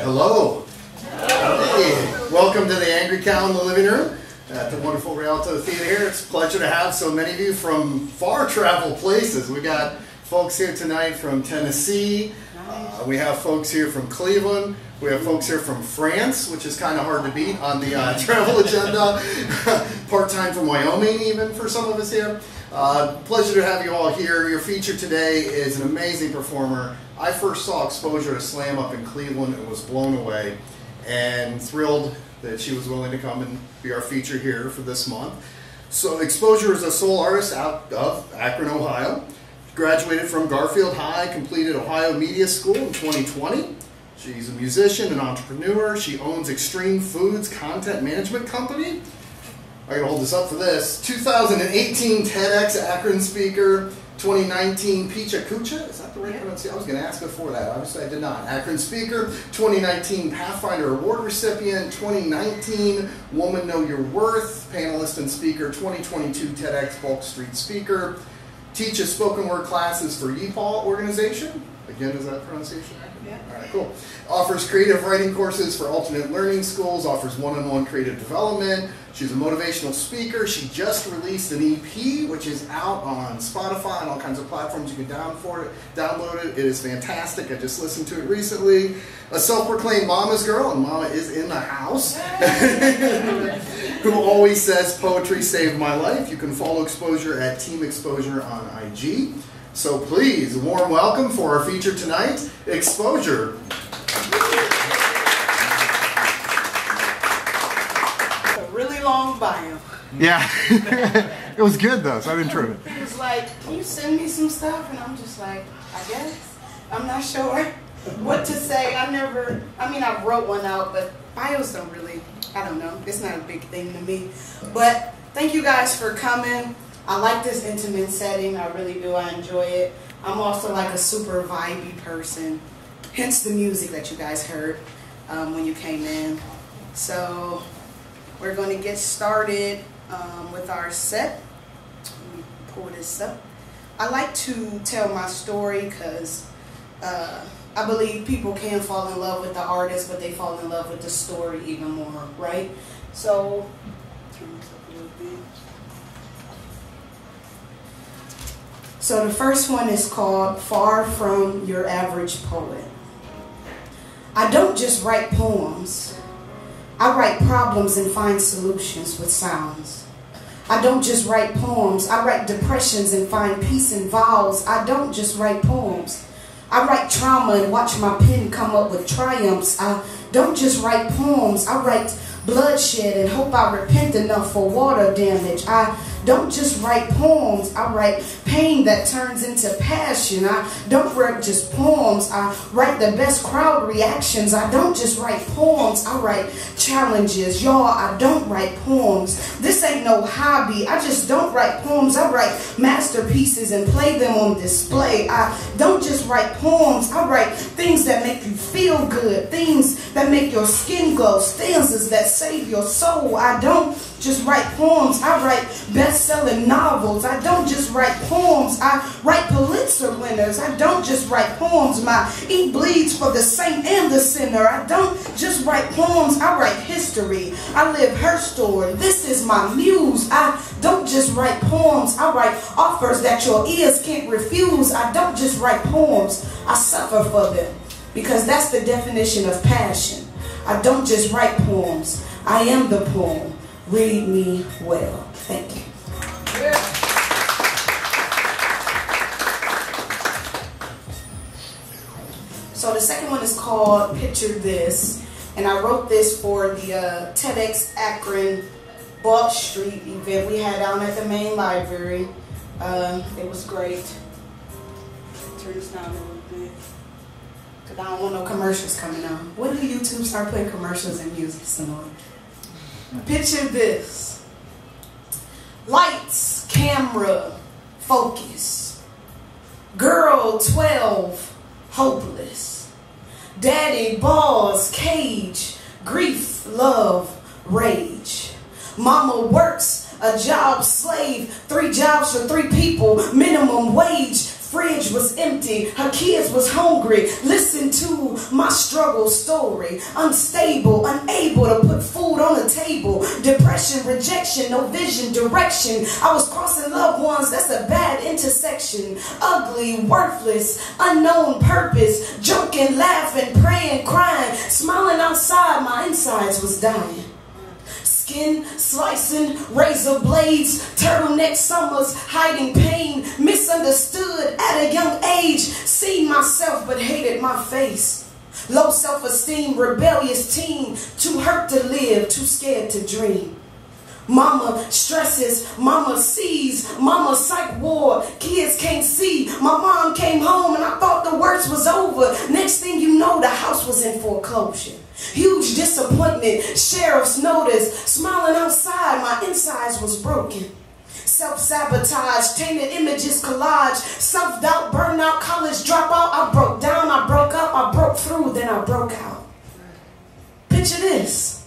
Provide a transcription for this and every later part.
that. Hello. Hey, welcome to the Angry Cow in the living room at the wonderful Rialto Theater here. It's a pleasure to have so many of you from far travel places. We got folks here tonight from Tennessee. We have folks here from Cleveland. We have folks here from France, which is kind of hard to beat on the travel agenda. Part-time from Wyoming even for some of us here. Pleasure to have you all here. Your feature today is an amazing performer. I first saw Xposyur at a slam up in Cleveland and was blown away and thrilled that she was willing to come and be our feature here for this month. So Xposyur is a soul artist out of Akron, Ohio. Graduated from Garfield High, completed Ohio Media School in 2020. She's a musician and entrepreneur. She owns Extreme Foods Content Management Company. I gotta hold this up for this. 2018 TEDx Akron speaker. 2019 Picha Kucha. Is that the right pronunciation? I was gonna ask before that. Obviously I did not. Akron speaker. 2019 Pathfinder Award recipient. 2019 Woman Know Your Worth. Panelist and speaker. 2022 TEDx Bulk Street speaker. Teaches spoken word classes for YPAL organization. Again, is that pronunciation accurate? Yeah. All right, cool. Offers creative writing courses for alternate learning schools. Offers one-on-one creative development. She's a motivational speaker. She just released an EP, which is out on Spotify and all kinds of platforms. You can download it. It is fantastic. I just listened to it recently. A self-proclaimed mama's girl, and mama is in the house, who always says poetry saved my life. You can follow Xposyur at Team Xposyur on IG. So please, a warm welcome for our feature tonight, Xposyur. Long bio. Yeah. It was good though, so I didn't trip it. He was like, can you send me some stuff? And I'm just like, I guess. I'm not sure what to say. I wrote one out, but bios don't really, I don't know. It's not a big thing to me. But thank you guys for coming. I like this intimate setting. I really do. I enjoy it. I'm also like a super vibey person. Hence the music that you guys heard when you came in. So we're going to get started with our set. Let me pull this up. I like to tell my story because I believe people can fall in love with the artist, but they fall in love with the story even more, right? So, turn this up a little bit. So the first one is called Far From Your Average Poet. I don't just write poems. I write problems and find solutions with sounds. I don't just write poems. I write depressions and find peace in vowels. I don't just write poems. I write trauma and watch my pen come up with triumphs. I don't just write poems. I write bloodshed and hope I repent enough for water damage. I don't just write poems. I write pain that turns into passion. I don't write just poems. I write the best crowd reactions. I don't just write poems. I write challenges. Y'all, I don't write poems. This ain't no hobby. I just don't write poems. I write masterpieces and play them on display. I don't just write poems. I write things that make you feel good. Things that make your skin glow. Stanzas that save your soul. I don't just write poems. I write best-selling novels. I don't just write poems. I write Pulitzer winners. I don't just write poems. My ink bleeds for the saint and the sinner. I don't just write poems. I write history. I live her story. This is my muse. I don't just write poems. I write offers that your ears can't refuse. I don't just write poems. I suffer for them because that's the definition of passion. I don't just write poems. I am the poem. Read me well. Thank you. Yeah. So the second one is called Picture This. And I wrote this for the TEDx Akron Bulk Street event we had down at the main library. It was great. Turn this down a little bit, because I don't want no commercials coming on. When do YouTube start putting commercials and music? It's annoying. Picture this. Lights, camera, focus. Girl 12, hopeless. Daddy, balls, cage, grief, love, rage. Mama works, a job slave, 3 jobs for 3 people, minimum wage. fridge was empty, her kids was hungry. Listen to my struggle story. Unstable, unable to put food on the table. Depression, rejection, no vision, direction. I was crossing loved ones, that's a bad intersection. Ugly, worthless, unknown purpose. Joking, laughing, praying, crying. Smiling outside, my insides was dying. Skin slicing, razor blades, turtleneck summers, hiding pain, misunderstood at a young age, seen myself but hated my face. Low self-esteem, rebellious teen, too hurt to live, too scared to dream. Mama stresses, mama sees, mama psych ward, kids can't see. My mom came home and I thought the worst was over. Next thing you know, the house was in foreclosure. Huge disappointment, sheriff's notice, smiling outside, my insides was broken. Self-sabotage, tainted images collage, self-doubt, burnout, college dropout. I broke down, I broke up, I broke through, then I broke out. Picture this.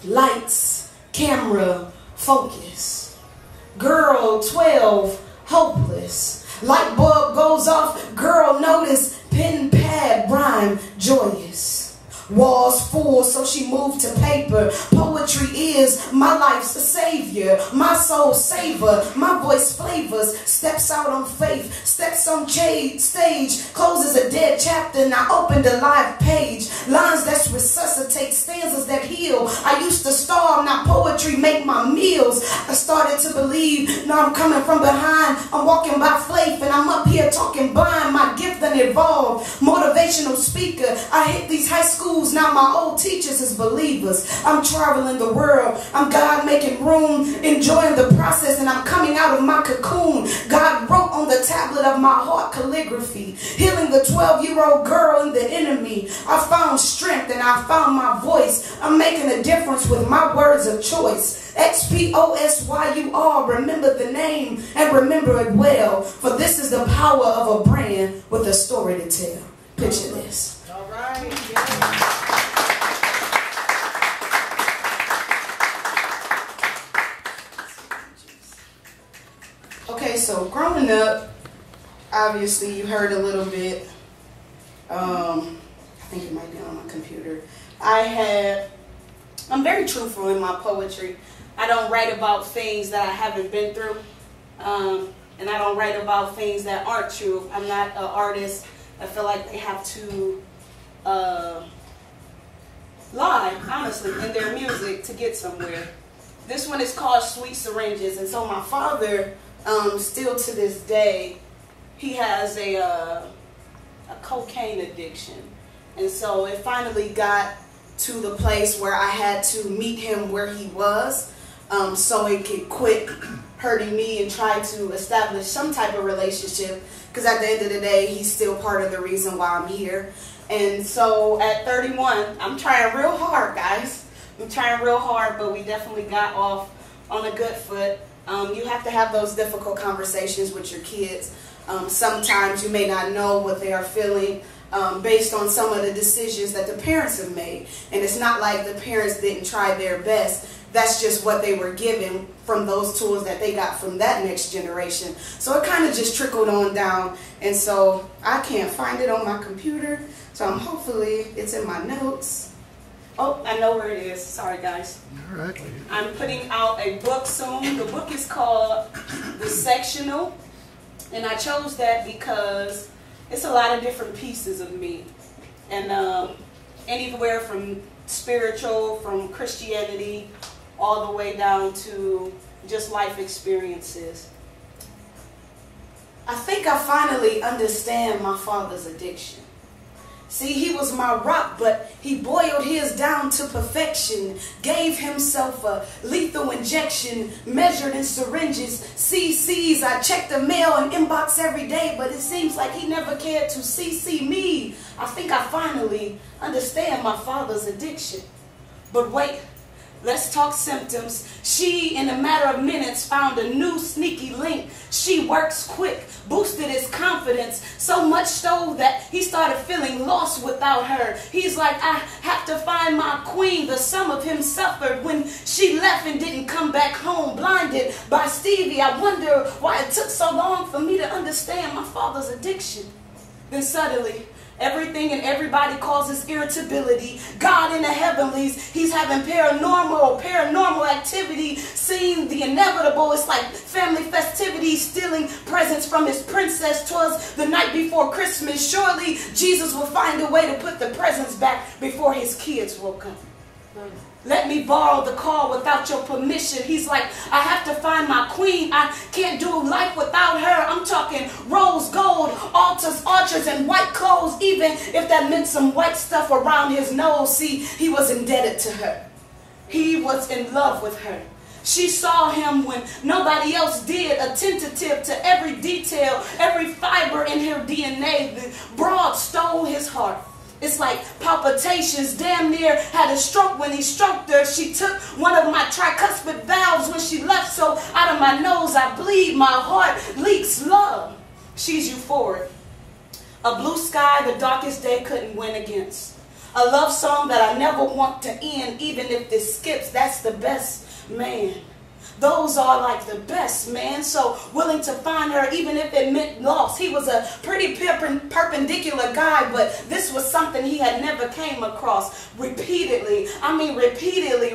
Lights, camera, focus. Girl, 12, hopeless. Light bulb goes off, girl notice, pen, pad, rhyme, joyous. Walls full, so she moved to paper. Poetry is my life's savior, my soul saver, my voice flavors. Steps out on faith, steps on stage, closes a dead chapter, now opened a live page. Lines that resuscitate, stanzas that heal. I used to starve, now poetry make my meals. I started to believe, now I'm coming from behind. I'm walking by faith and I'm up here talking blind. My gift done evolved, motivational speaker. I hit these high schools, now my old teachers is believers. I'm traveling the world, I'm God making room, enjoying the process, and I'm coming out of my cocoon. God wrote on the tablet of my heart calligraphy, healing the 12-year-old girl and the enemy. I found strength and I found my voice. I'm making a difference with my words of choice. Xposyur, remember the name and remember it well, for this is the power of a brand with a story to tell. Picture this. All right. Yeah. Okay, so growing up, obviously you heard a little bit. I think it might be on my computer. I'm very truthful in my poetry. I don't write about things that I haven't been through. And I don't write about things that aren't true. I'm not an artist. I feel like they have to lie, honestly, in their music to get somewhere. This one is called Sweet Syringes. And so my father, still to this day, he has a cocaine addiction. And so it finally got to the place where I had to meet him where he was, so it could quit hurting me and try to establish some type of relationship, because at the end of the day, he's still part of the reason why I'm here. And so at 31, I'm trying real hard, guys. I'm trying real hard, but we definitely got off on a good foot. You have to have those difficult conversations with your kids. Sometimes you may not know what they are feeling based on some of the decisions that the parents have made. And it's not like the parents didn't try their best. That's just what they were given from those tools that they got from that next generation. So it kind of just trickled on down. And so I can't find it on my computer. So hopefully it's in my notes. Oh, I know where it is. Sorry, guys. All right. I'm putting out a book soon. The book is called The Sectional. And I chose that because it's a lot of different pieces of me. And anywhere from spiritual, from Christianity, all the way down to just life experiences. I think I finally understand my father's addiction. See, he was my rock, but he boiled his down to perfection. Gave himself a lethal injection, measured in syringes, CCs. I check the mail and inbox every day, but it seems like he never cared to CC me. I think I finally understand my father's addiction. But wait, let's talk symptoms. She, in a matter of minutes, found a new sneaky link. She works quick, boosted his confidence, so much so that he started feeling lost without her. He's like, I have to find my queen. The sum of him suffered when she left and didn't come back home. Blinded by Stevie, I wonder why it took so long for me to understand my father's addiction. Then suddenly, everything and everybody causes irritability. God in the heavenlies, he's having paranormal activity, seeing the inevitable. It's like family festivities, stealing presents from his princess. 'Twas the night before Christmas. Surely Jesus will find a way to put the presents back before his kids woke up. Let me borrow the car without your permission. He's like, I have to find my queen. I can't do life without her. I'm talking rose gold, altars, orchards, and white clothes, even if that meant some white stuff around his nose. See, he was indebted to her. He was in love with her. She saw him when nobody else did, attentive to every detail, every fiber in her DNA. The broad stole his heart. It's like palpitations, damn near had a stroke when he stroked her. She took one of my tricuspid valves when she left, so out of my nose I bleed, my heart leaks love. She's euphoric. A blue sky the darkest day couldn't win against. A love song that I never want to end, even if this skips, that's the best, man. Those are like the best, man. So willing to find her even if it meant loss. He was a pretty perpendicular guy, but this was something he had never came across. Repeatedly,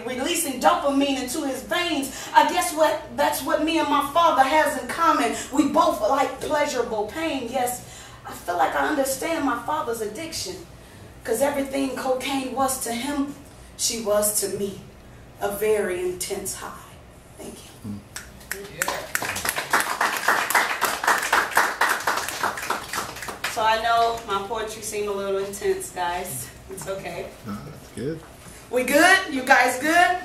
releasing dopamine into his veins. I guess that's what me and my father has in common. We both like pleasurable pain. Yes, I feel like I understand my father's addiction. Because everything cocaine was to him, she was to me. A very intense high. Thank you. So I know my poetry seemed a little intense, guys. It's okay. That's good. We good? You guys good?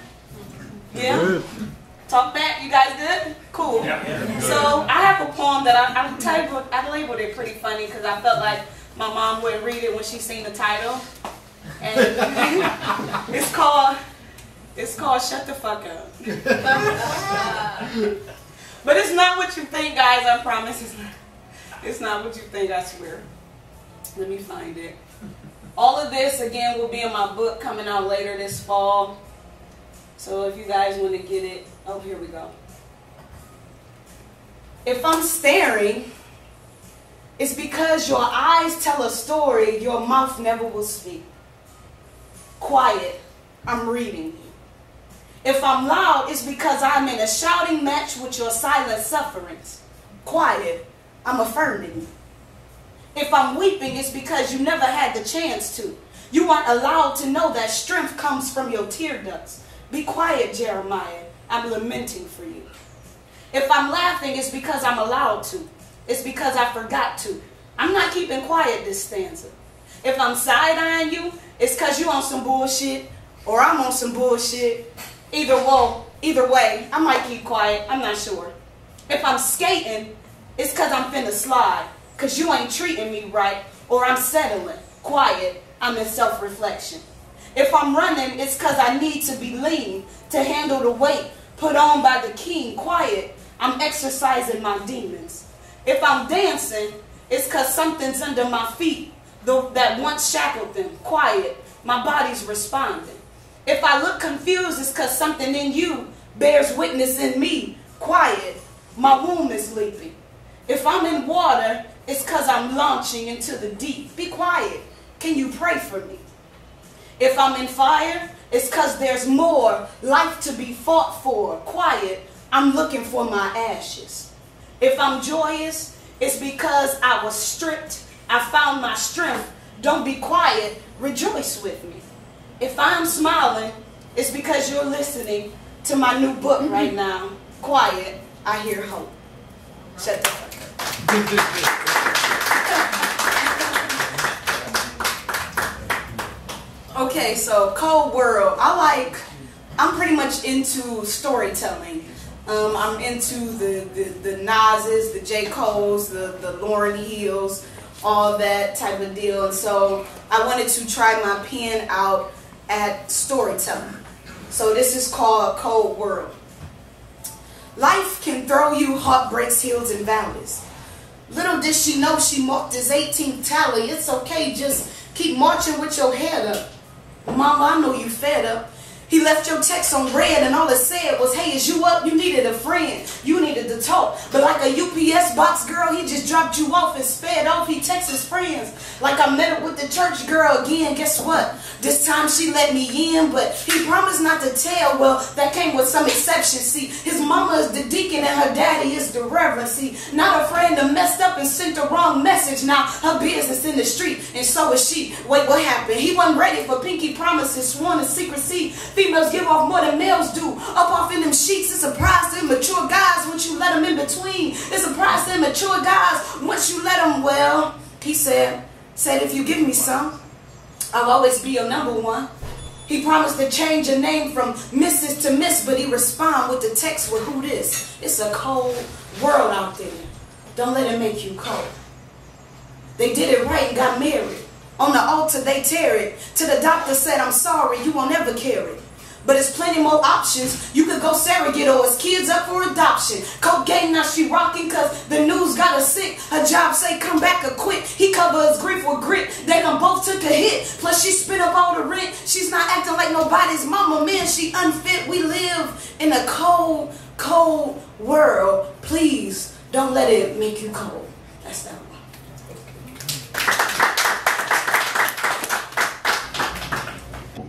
Yeah? Good. Talk back. You guys good? Cool. Yeah. So I have a poem that I labeled it pretty funny because I felt like my mom wouldn't read it when she seen the title. And it's called Shut the Fuck Up. But it's not what you think, guys. I promise it's not what you think, I swear. Let me find it. All of this, again, will be in my book coming out later this fall. So if you guys want to get it, oh, here we go. If I'm staring, it's because your eyes tell a story your mouth never will speak. Quiet, I'm reading you. If I'm loud, it's because I'm in a shouting match with your silent sufferings. Quiet, I'm affirming you. If I'm weeping, it's because you never had the chance to. You weren't allowed to know that strength comes from your tear ducts. Be quiet, Jeremiah. I'm lamenting for you. If I'm laughing, it's because I'm allowed to. It's because I forgot to. I'm not keeping quiet this stanza. If I'm side-eyeing you, it's because you on some bullshit or I'm on some bullshit. Either way, I might keep quiet. I'm not sure. If I'm skating, it's because I'm finna slide. Because you ain't treating me right or I'm settling. Quiet, I'm in self-reflection. If I'm running, it's because I need to be lean to handle the weight put on by the king. Quiet, I'm exercising my demons. If I'm dancing, it's because something's under my feet that once shackled them. Quiet, my body's responding. If I look confused, it's because something in you bears witness in me. Quiet, my womb is leaping. If I'm in water, it's because I'm launching into the deep. Be quiet. Can you pray for me? If I'm in fire, it's because there's more life to be fought for. Quiet, I'm looking for my ashes. If I'm joyous, it's because I was stripped. I found my strength. Don't be quiet. Rejoice with me. If I'm smiling, it's because you're listening to my new book right now. Quiet, I hear hope. Shut the fuck up. Okay, so Cold World. I'm pretty much into storytelling. I'm into the Nas's, the J. Cole's, the Lauryn Hills, all that type of deal. And so I wanted to try my pen out at storytelling. So this is called Cold World. Life can throw you heartbreaks, hills, and valleys. Little did she know she marked his 18th tally. It's okay, just keep marching with your head up. Mama, I know you fed up. He left your text on red and all it said was, hey, is you up? You needed a friend. You needed to talk. But like a UPS box girl, he just dropped you off and sped off. He texts his friends. Like I met up with the church girl again. Guess what? This time she let me in, but he promised not to tell. Well, that came with some exceptions. See, his mama is the deacon and her daddy is the reverend. See, not a friend that messed up and sent the wrong message. Now her business in the street, and so is she. Wait, what happened? He wasn't ready for pinky promises, sworn in secrecy. Females give off more than males do. Up off in them sheets. It's a prize to immature guys once you let them in between. It's a prize to immature guys once you let them. Well, he said if you give me some, I'll always be your number one. He promised to change your name from Mrs. to Miss, but he respond with the text with who this? It's a cold world out there. Don't let it make you cold. They did it right and got married. On the altar they tear it. To the doctor said, I'm sorry, you won't ever carry. But there's plenty more options. You could go surrogate or his kids up for adoption. Cocaine, now she rocking cause the news got her sick. Her job say come back or quit. He cover his grief with grit. They done both took a hit. Plus she spit up all the rent. She's not acting like nobody's mama. Man, she unfit. We live in a cold, cold world. Please don't let it make you cold. That's that one.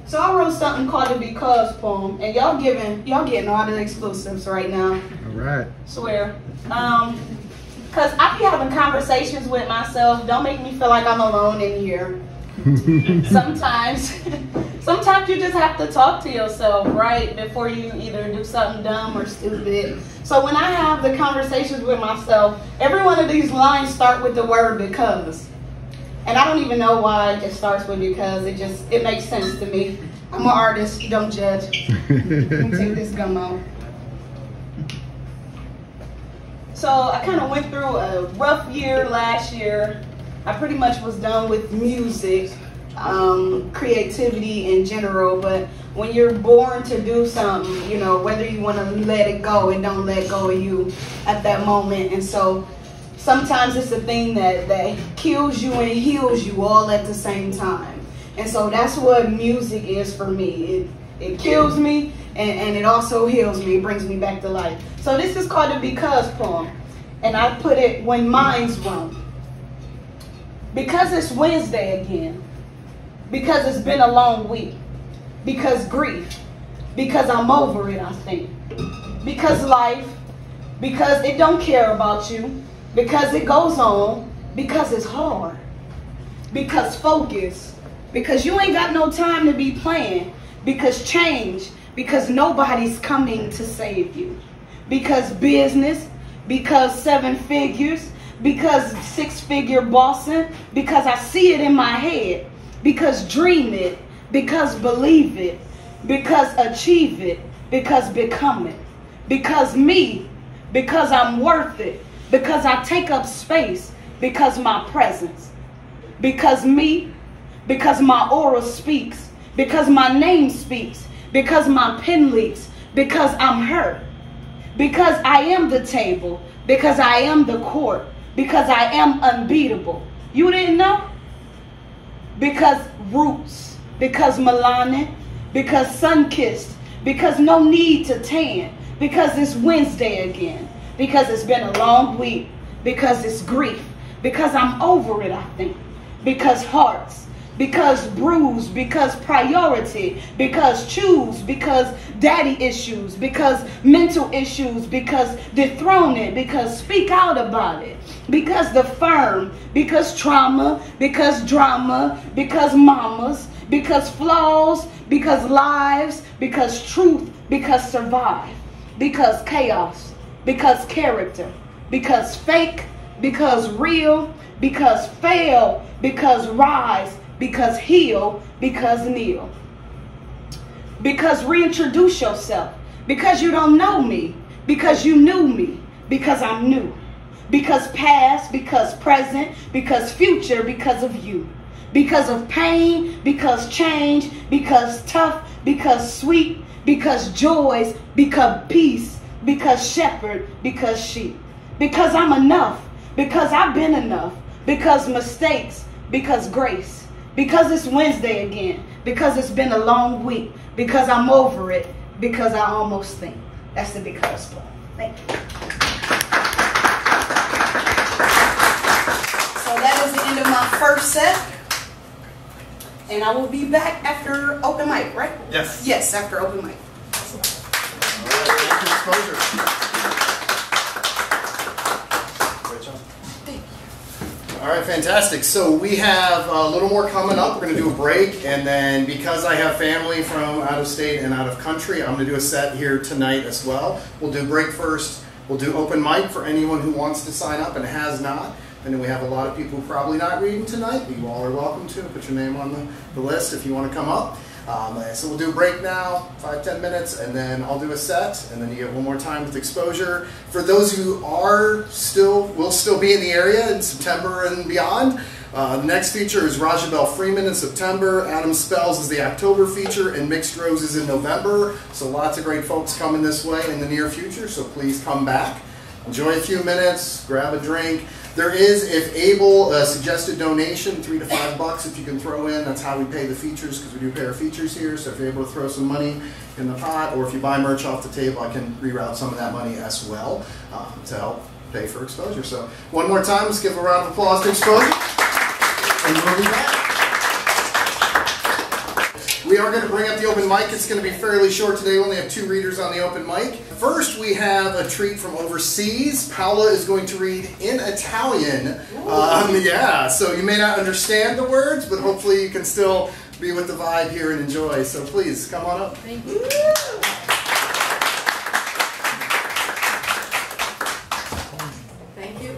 So I wrote something called the Because poem, and y'all getting all the exclusives right now. All right. Swear. Cause I be having conversations with myself. Don't make me feel like I'm alone in here. Sometimes you just have to talk to yourself, right? Before you either do something dumb or stupid. So when I have the conversations with myself, every one of these lines start with the word because. And I don't even know why it just starts with because. It makes sense to me. I'm an artist. Don't judge. Let me take this gum off. So I kind of went through a rough year last year. I pretty much was done with music, creativity in general. But when you're born to do something, you know, whether you want to let it go, it don't let go of you at that moment. And so sometimes it's a thing that kills you and heals you all at the same time. And so that's what music is for me. It kills me and it also heals me. It brings me back to life. So this is called the Because poem. And I put it when mind's wrong. Because it's Wednesday again. Because it's been a long week. Because grief. Because I'm over it, I think. Because life. Because it don't care about you. Because it goes on. Because it's hard. Because focus. Because you ain't got no time to be playing. Because change. Because nobody's coming to save you. Because business. Because 7 figures. Because 6-figure bossing. Because I see it in my head. Because dream it. Because believe it. Because achieve it. Because become it. Because me. Because I'm worth it. Because I take up space. Because my presence. Because me. Because my aura speaks. Because my name speaks. Because my pen leaks. Because I'm her. Because I am the table. Because I am the court. Because I am unbeatable. You didn't know? Because roots. Because melanin. Because sun-kissed. Because no need to tan. Because it's Wednesday again. Because it's been a long week. Because it's grief. Because I'm over it, I think. Because hearts. Because bruise. Because priority. Because choose. Because daddy issues. Because mental issues. Because dethrone it. Because speak out about it. Because the firm. Because trauma. Because drama. Because mamas. Because flaws. Because lives. Because truth. Because survive. Because chaos. Because character. Because fake. Because real. Because fail. Because rise. Because heal. Because kneel. Because reintroduce yourself. Because you don't know me. Because you knew me. Because I'm new. Because past. Because present. Because future. Because of you. Because of pain. Because change. Because tough. Because sweet. Because joys. Because peace. Because shepherd. Because sheep. Because I'm enough. Because I've been enough. Because mistakes. Because grace. Because it's Wednesday again. Because it's been a long week. Because I'm over it. Because I almost think. That's the because poem. Thank you. So that is the end of my first set. And I will be back after open mic, right? Yes. Yes, after open mic. All right, thank you, Xposyur. Great job. All right, fantastic. So we have a little more coming up. We're going to do a break, and then because I have family from out of state and out of country, I'm going to do a set here tonight as well. We'll do break first. We'll do open mic for anyone who wants to sign up and has not. And then we have a lot of people probably not reading tonight. You all are welcome to. Put your name on the list if you want to come up. So we'll do a break now, 5-10 minutes, and then I'll do a set, and then you get one more time with Xposyur. For those who will still be in the area in September and beyond, the next feature is Rajabelle Freeman in September, Adam Spells is the October feature, and Mixed Roses in November. So lots of great folks coming this way in the near future, so please come back. Enjoy a few minutes, grab a drink. There is, if able, a suggested donation, $3 to $5 if you can throw in. That's how we pay the features, because we do pay our features here. So if you're able to throw some money in the pot, or if you buy merch off the table, I can reroute some of that money as well to help pay for Xposyur. So one more time, let's give a round of applause to Xposyur. And we'll be back. We are going to bring up the open mic. It's going to be fairly short today. We only have 2 readers on the open mic. First, we have a treat from overseas. Paola is going to read in Italian. Yeah, so you may not understand the words, but hopefully you can still be with the vibe here and enjoy. So please, come on up. Thank you. Thank you.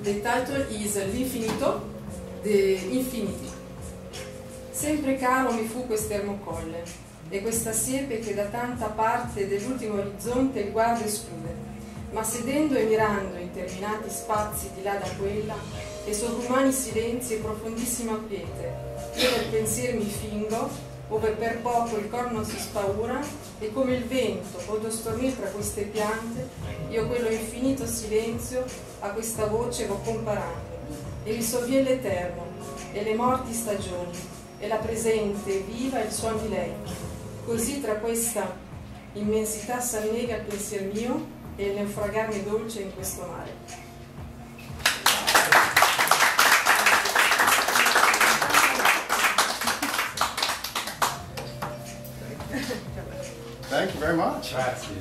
The title is L'infinito, the infinity. Sempre caro mi fu quest'ermo colle e questa siepe che da tanta parte dell'ultimo orizzonte il guarda e esclude, ma sedendo e mirando interminati spazi di là da quella e sovrumani silenzi e profondissima quiete, io del pensier mi fingo, ove per poco il cor non si spaura e come il vento potrò stormir tra queste piante, io quello infinito silenzio a questa voce vo comparando e mi sovvien l'eterno e le morti stagioni e la presente viva il suono di lei. Così tra questa immensità s'annega il pensier mio e il naufragarmi dolce in questo mare. Thank you very much. Grazie.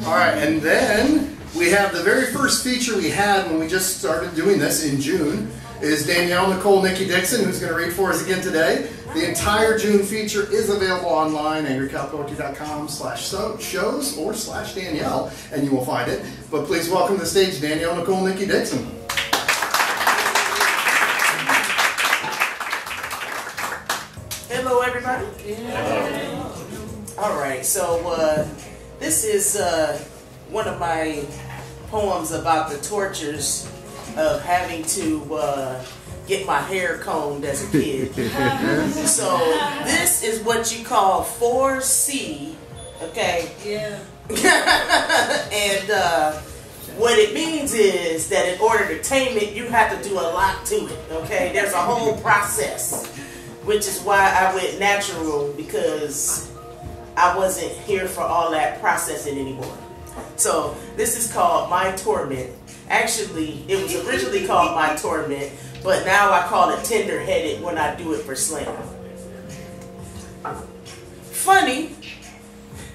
All right, and then we have the very first feature we had when we just started doing this in June is Danielle, Nicole, Nikki, Dixon, who's going to read for us again today. The entire June feature is available online, angrycowpoetry.com/shows or /Danielle, and you will find it. But please welcome to the stage Danielle, Nicole, Nikki, Dixon. Hello, everybody. All right, so this is one of my poems about the tortures of having to get my hair combed as a kid. So this is what you call 4C, okay? Yeah. And what it means is that in order to tame it, you have to do a lot to it, okay? There's a whole process, which is why I went natural, because I wasn't here for all that processing anymore. So this is called My Torment. Actually, it was originally called My Torment, but now I call it Tender-Headed when I do it for slam. Funny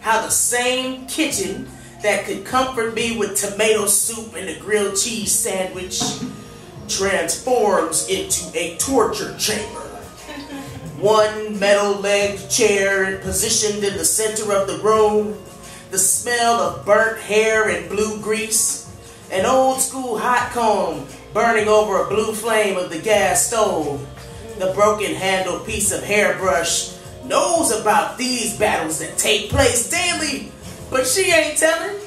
how the same kitchen that could comfort me with tomato soup and a grilled cheese sandwich transforms into a torture chamber. One metal-legged chair positioned in the center of the room, the smell of burnt hair and blue grease, an old-school hot comb burning over a blue flame of the gas stove. The broken-handled piece of hairbrush knows about these battles that take place daily, but she ain't telling.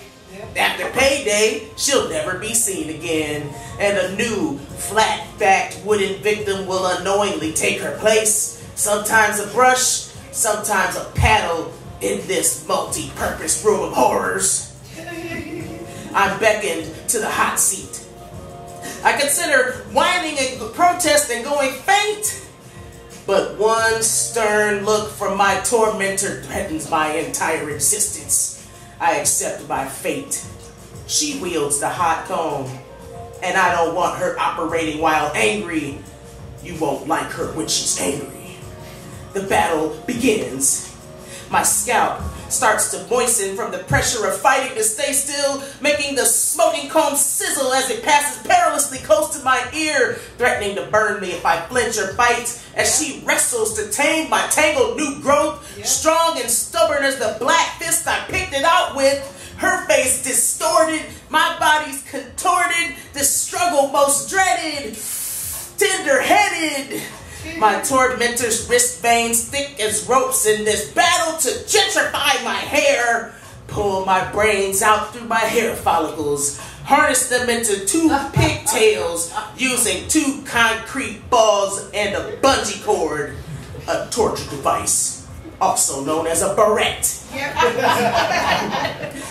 After payday, she'll never be seen again, and a new, flat-backed wooden victim will unknowingly take her place. Sometimes a brush, sometimes a paddle in this multi-purpose room of horrors. I'm beckoned to the hot seat. I consider whining and protesting going faint. But one stern look from my tormentor threatens my entire existence. I accept my fate. She wields the hot comb, and I don't want her operating while angry. You won't like her when she's angry. The battle begins. My scalp starts to moisten from the pressure of fighting to stay still, making the smoking comb sizzle as it passes perilously close to my ear, threatening to burn me if I flinch or fight, as she wrestles to tame my tangled new growth, strong and stubborn as the black fist I picked it out with. Her face distorted, my body's contorted, this struggle most dreaded, tender-headed. My tormentor's wrist veins thick as ropes in this battle to gentrify my hair. Pull my brains out through my hair follicles. Harness them into 2 pigtails using 2 concrete balls and a bungee cord. A torture device, also known as a barrette.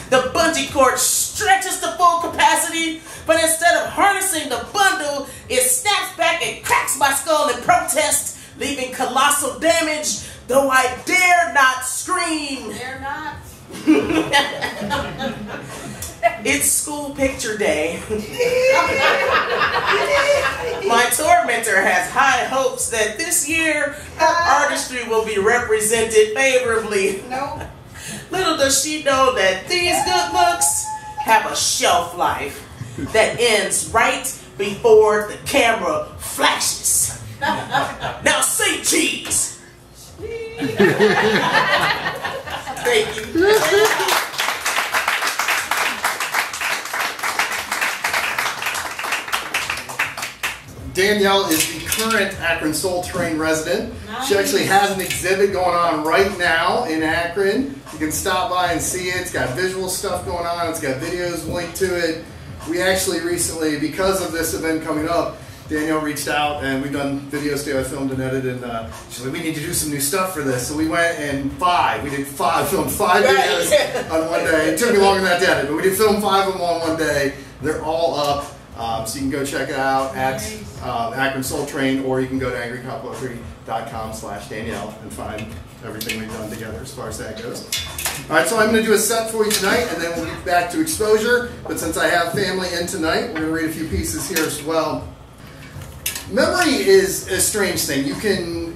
The bungee cord stretches to full capacity, but instead of harnessing the bundle, it snaps back and cracks my skull in protest, leaving colossal damage, though I dare not scream. Dare not. It's school picture day. My tormentor has high hopes that this year her artistry will be represented favorably. No. Little does she know that these good looks have a shelf life that ends right before the camera flashes. Now say cheese. Thank you. Danielle is the current Akron Soul Train resident. She actually has an exhibit going on right now in Akron. You can stop by and see it. It's got visual stuff going on. It's got videos linked to it. We actually recently, because of this event coming up, Danielle reached out and we've done videos together, filmed and edited, and she's like, we need to do some new stuff for this. So we went and filmed 5 videos on one day. It took me longer than that to edit, but we did film 5 of them on one day. They're all up. So you can go check it out at Akron Soul Train, or you can go to angrycouple3.com/Danielle and find everything we've done together as far as that goes. All right, so I'm going to do a set for you tonight, and then we'll get back to Xposyur. But since I have family in tonight, we're going to read a few pieces here as well. Memory is a strange thing. You can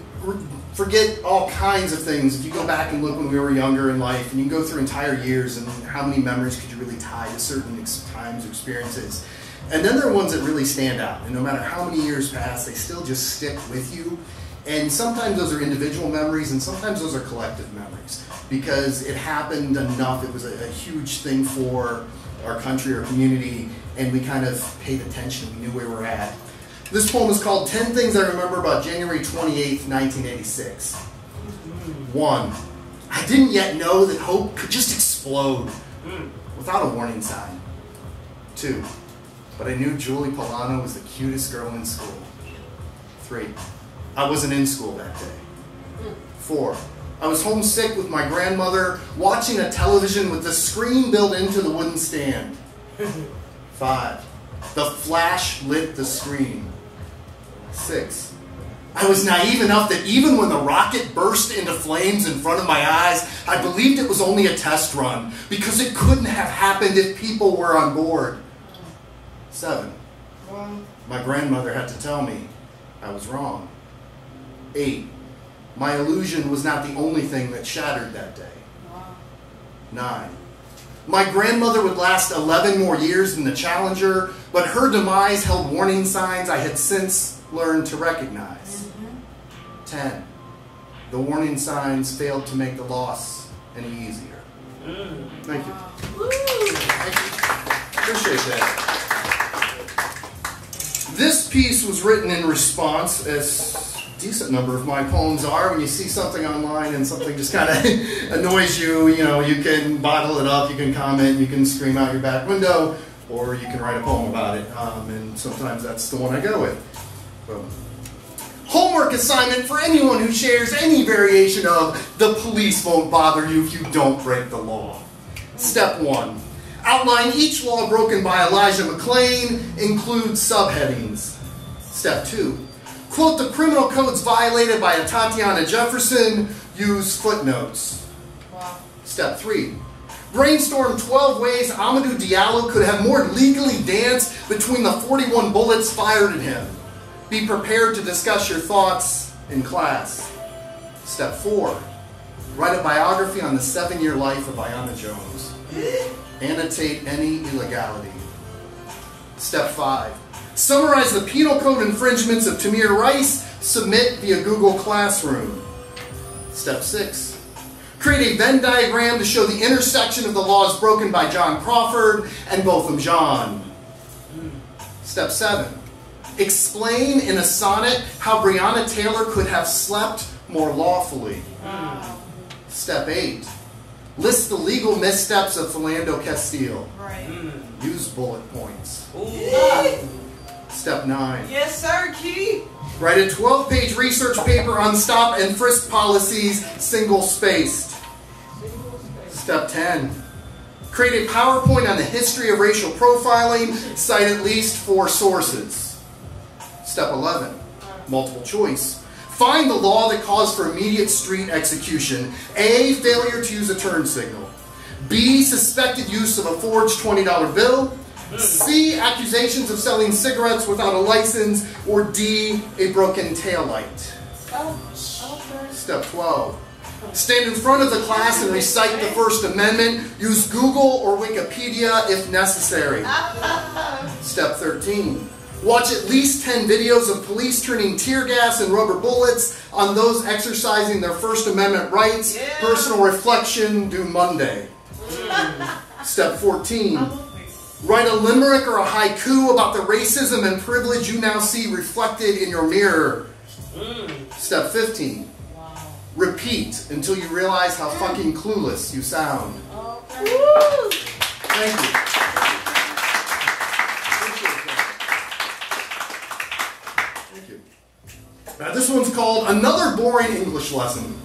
forget all kinds of things if you go back and look when we were younger in life, and you can go through entire years and how many memories could you really tie to certain times or experiences. And then there are ones that really stand out, and no matter how many years pass, they still just stick with you. And sometimes those are individual memories, and sometimes those are collective memories, because it happened enough, it was a huge thing for our country or community, and we kind of paid attention, we knew where we were at. This poem is called 10 Things I Remember About January 28th, 1986. 1. I didn't yet know that hope could just explode without a warning sign. 2. But I knew Julie Paola was the cutest girl in school. 3. I wasn't in school that day. 4. I was homesick with my grandmother, watching a television with the screen built into the wooden stand. 5. The flash lit the screen. 6. I was naive enough that even when the rocket burst into flames in front of my eyes, I believed it was only a test run, because it couldn't have happened if people were on board. 7. My grandmother had to tell me I was wrong. 8. My illusion was not the only thing that shattered that day. 9. My grandmother would last 11 more years than the Challenger, but her demise held warning signs I had since learned to recognize. 10. The warning signs failed to make the loss any easier. Thank you. Thank you. Appreciate that. This piece was written in response, as a decent number of my poems are. When you see something online and something just kind of annoys you, you can bottle it up, you can comment, you can scream out your back window, or you can write a poem about it. And sometimes that's the one I go with. So, homework assignment for anyone who shares any variation of "the police won't bother you if you don't break the law." Step 1. Outline each law broken by Elijah McClain. Include subheadings. Step 2. Quote the criminal codes violated by a Tatiana Jefferson. Use footnotes. Wow. Step 3. Brainstorm 12 ways Amadou Diallo could have more legally danced between the 41 bullets fired at him. Be prepared to discuss your thoughts in class. Step 4. Write a biography on the 7-year life of Ayanna Jones. Annotate any illegality. Step 5. Summarize the penal code infringements of Tamir Rice. Submit via Google Classroom. Step 6. Create a Venn diagram to show the intersection of the laws broken by John Crawford and Botham Jean. Step 7. Explain in a sonnet how Breonna Taylor could have slept more lawfully. Wow. Step 8. List the legal missteps of Philando Castile. Right. Use bullet points. Ooh. Step 9. Yes, sir, Key. Write a 12-page research paper on stop and frisk policies, single-spaced. Step 10. Create a PowerPoint on the history of racial profiling. Cite at least 4 sources. Step 11. Multiple choice. Find the law that caused for immediate street execution. A. Failure to use a turn signal. B. Suspected use of a forged $20 bill. C. Accusations of selling cigarettes without a license. Or D. A broken taillight. Step 12. Stand in front of the class and recite the First Amendment. Use Google or Wikipedia if necessary. Step 13. Watch at least 10 videos of police turning tear gas and rubber bullets on those exercising their First Amendment rights. Yeah. Personal reflection due Monday. Step 14. Write a limerick or a haiku about the racism and privilege you now see reflected in your mirror. Step 15. Repeat until you realize how fucking clueless you sound. Thank you. Thank you. Now this one's called Another Boring English Lesson.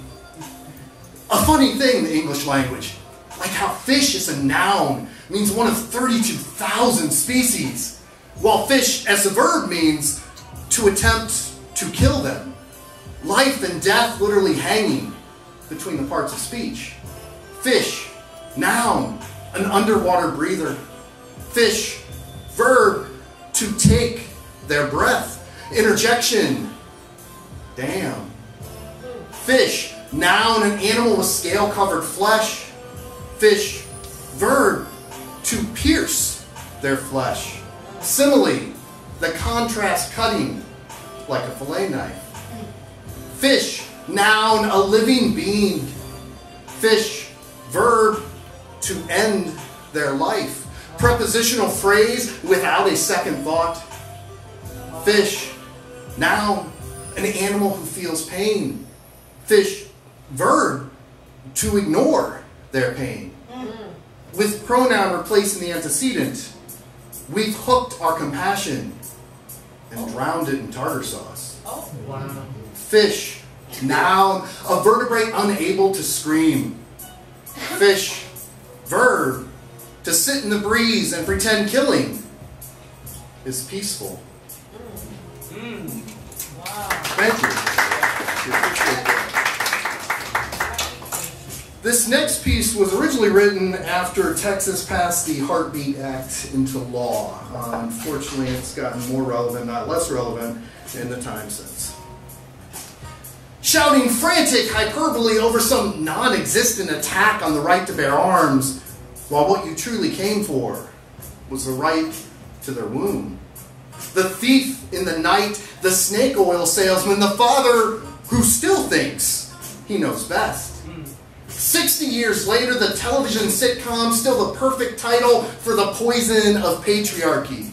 A funny thing in the English language, like how fish is a noun, means one of 32,000 species, while fish as a verb means to attempt to kill them. Life and death literally hanging between the parts of speech. Fish, noun, an underwater breather. Fish, verb, to take their breath. Interjection, damn. Fish, noun, an animal with scale-covered flesh. Fish, verb, to pierce their flesh. Simile, the contrast cutting like a fillet knife. Fish, noun, a living being. Fish, verb, to end their life. Prepositional phrase without a second thought. Fish, noun, an animal who feels pain. Fish, verb, to ignore their pain. With pronoun replacing the antecedent, we've hooked our compassion and drowned it in tartar sauce. Oh, wow. Fish, noun, a vertebrate unable to scream. Fish, verb, to sit in the breeze and pretend killing is peaceful. Wow. Thank you. Appreciate that. This next piece was originally written after Texas passed the Heartbeat Act into law. Unfortunately, it's gotten more relevant, not less relevant, in the time since. Shouting frantic hyperbole over some non-existent attack on the right to bear arms, while what you truly came for was the right to their womb. The thief in the night, the snake oil salesman, the father who still thinks he knows best. 60 years later, the television sitcom, still the perfect title for the poison of patriarchy.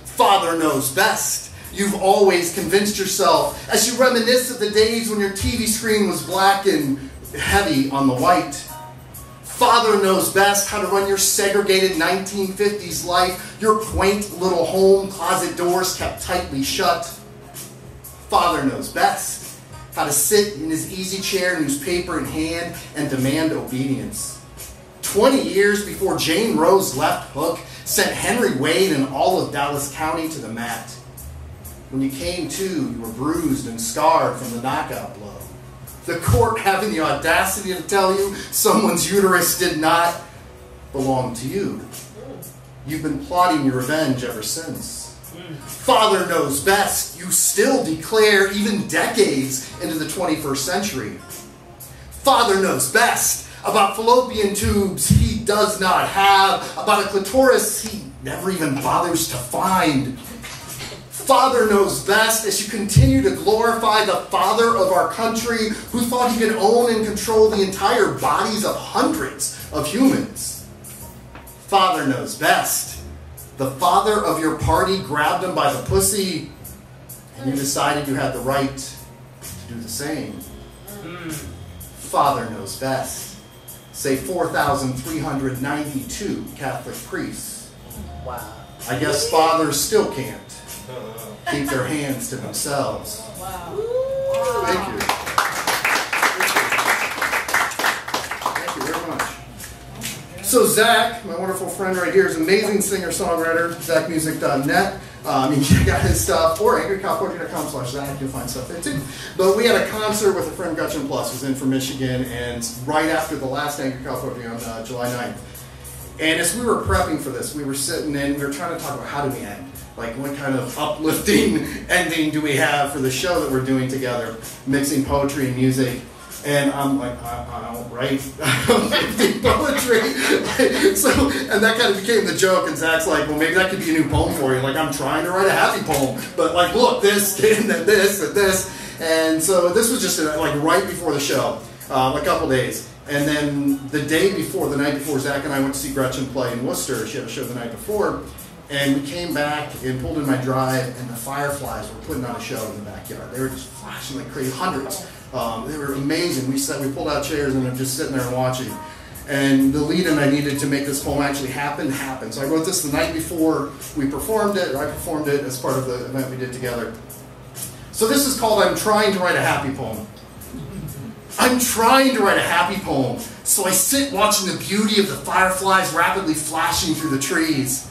Father knows best. You've always convinced yourself as you reminisce of the days when your TV screen was black and heavy on the white. Father knows best how to run your segregated 1950s life, your quaint little home, closet doors kept tightly shut. Father knows best how to sit in his easy chair, newspaper in hand, and demand obedience. 20 years before Jane Roe's left hook sent Henry Wade and all of Dallas County to the mat. When you came to, you were bruised and scarred from the knockout blow. The court having the audacity to tell you someone's uterus did not belong to you. You've been plotting your revenge ever since. Father knows best, you still declare even decades into the 21st century. Father knows best about fallopian tubes he does not have, about a clitoris he never even bothers to find. Father knows best as you continue to glorify the father of our country who thought he could own and control the entire bodies of hundreds of humans. Father knows best. The father of your party grabbed him by the pussy and you decided you had the right to do the same. Father knows best. Say 4,392 Catholic priests. Wow. I guess fathers still can't keep their hands to themselves. Wow. Thank you. Thank you very much. So Zach, my wonderful friend right here, is an amazing singer-songwriter, zachmusic.net. You can check out his stuff, or angrycowpoetry.com/Zach, you'll find stuff there too. But we had a concert with a friend, Gretchen Plus, who's in from Michigan, and right after the last Angry Cow Poetry on July 9th. And as we were prepping for this, we were sitting in, we were trying to talk about how do we end? Like, what kind of uplifting ending do we have for the show that we're doing together, mixing poetry and music? And I'm like, I don't write poetry. So, and that kind of became the joke. And Zach's like, well, maybe that could be a new poem for you. Like, I'm trying to write a happy poem, but like, look, this, and then this, and this. And so this was just like right before the show, a couple days. And then the night before, Zach and I went to see Gretchen play in Worcester. She had a show the night before. And we came back and pulled in my drive, and the Fireflies were putting on a show in the backyard. They were just flashing like crazy, hundreds. They were amazing. We pulled out chairs and were just sitting there and watching. And the lead-in I needed to make this poem actually happen. So I wrote this the night before we performed it, or I performed it as part of the event we did together. So this is called I'm Trying to Write a Happy Poem. I'm trying to write a happy poem, so I sit watching the beauty of the fireflies rapidly flashing through the trees.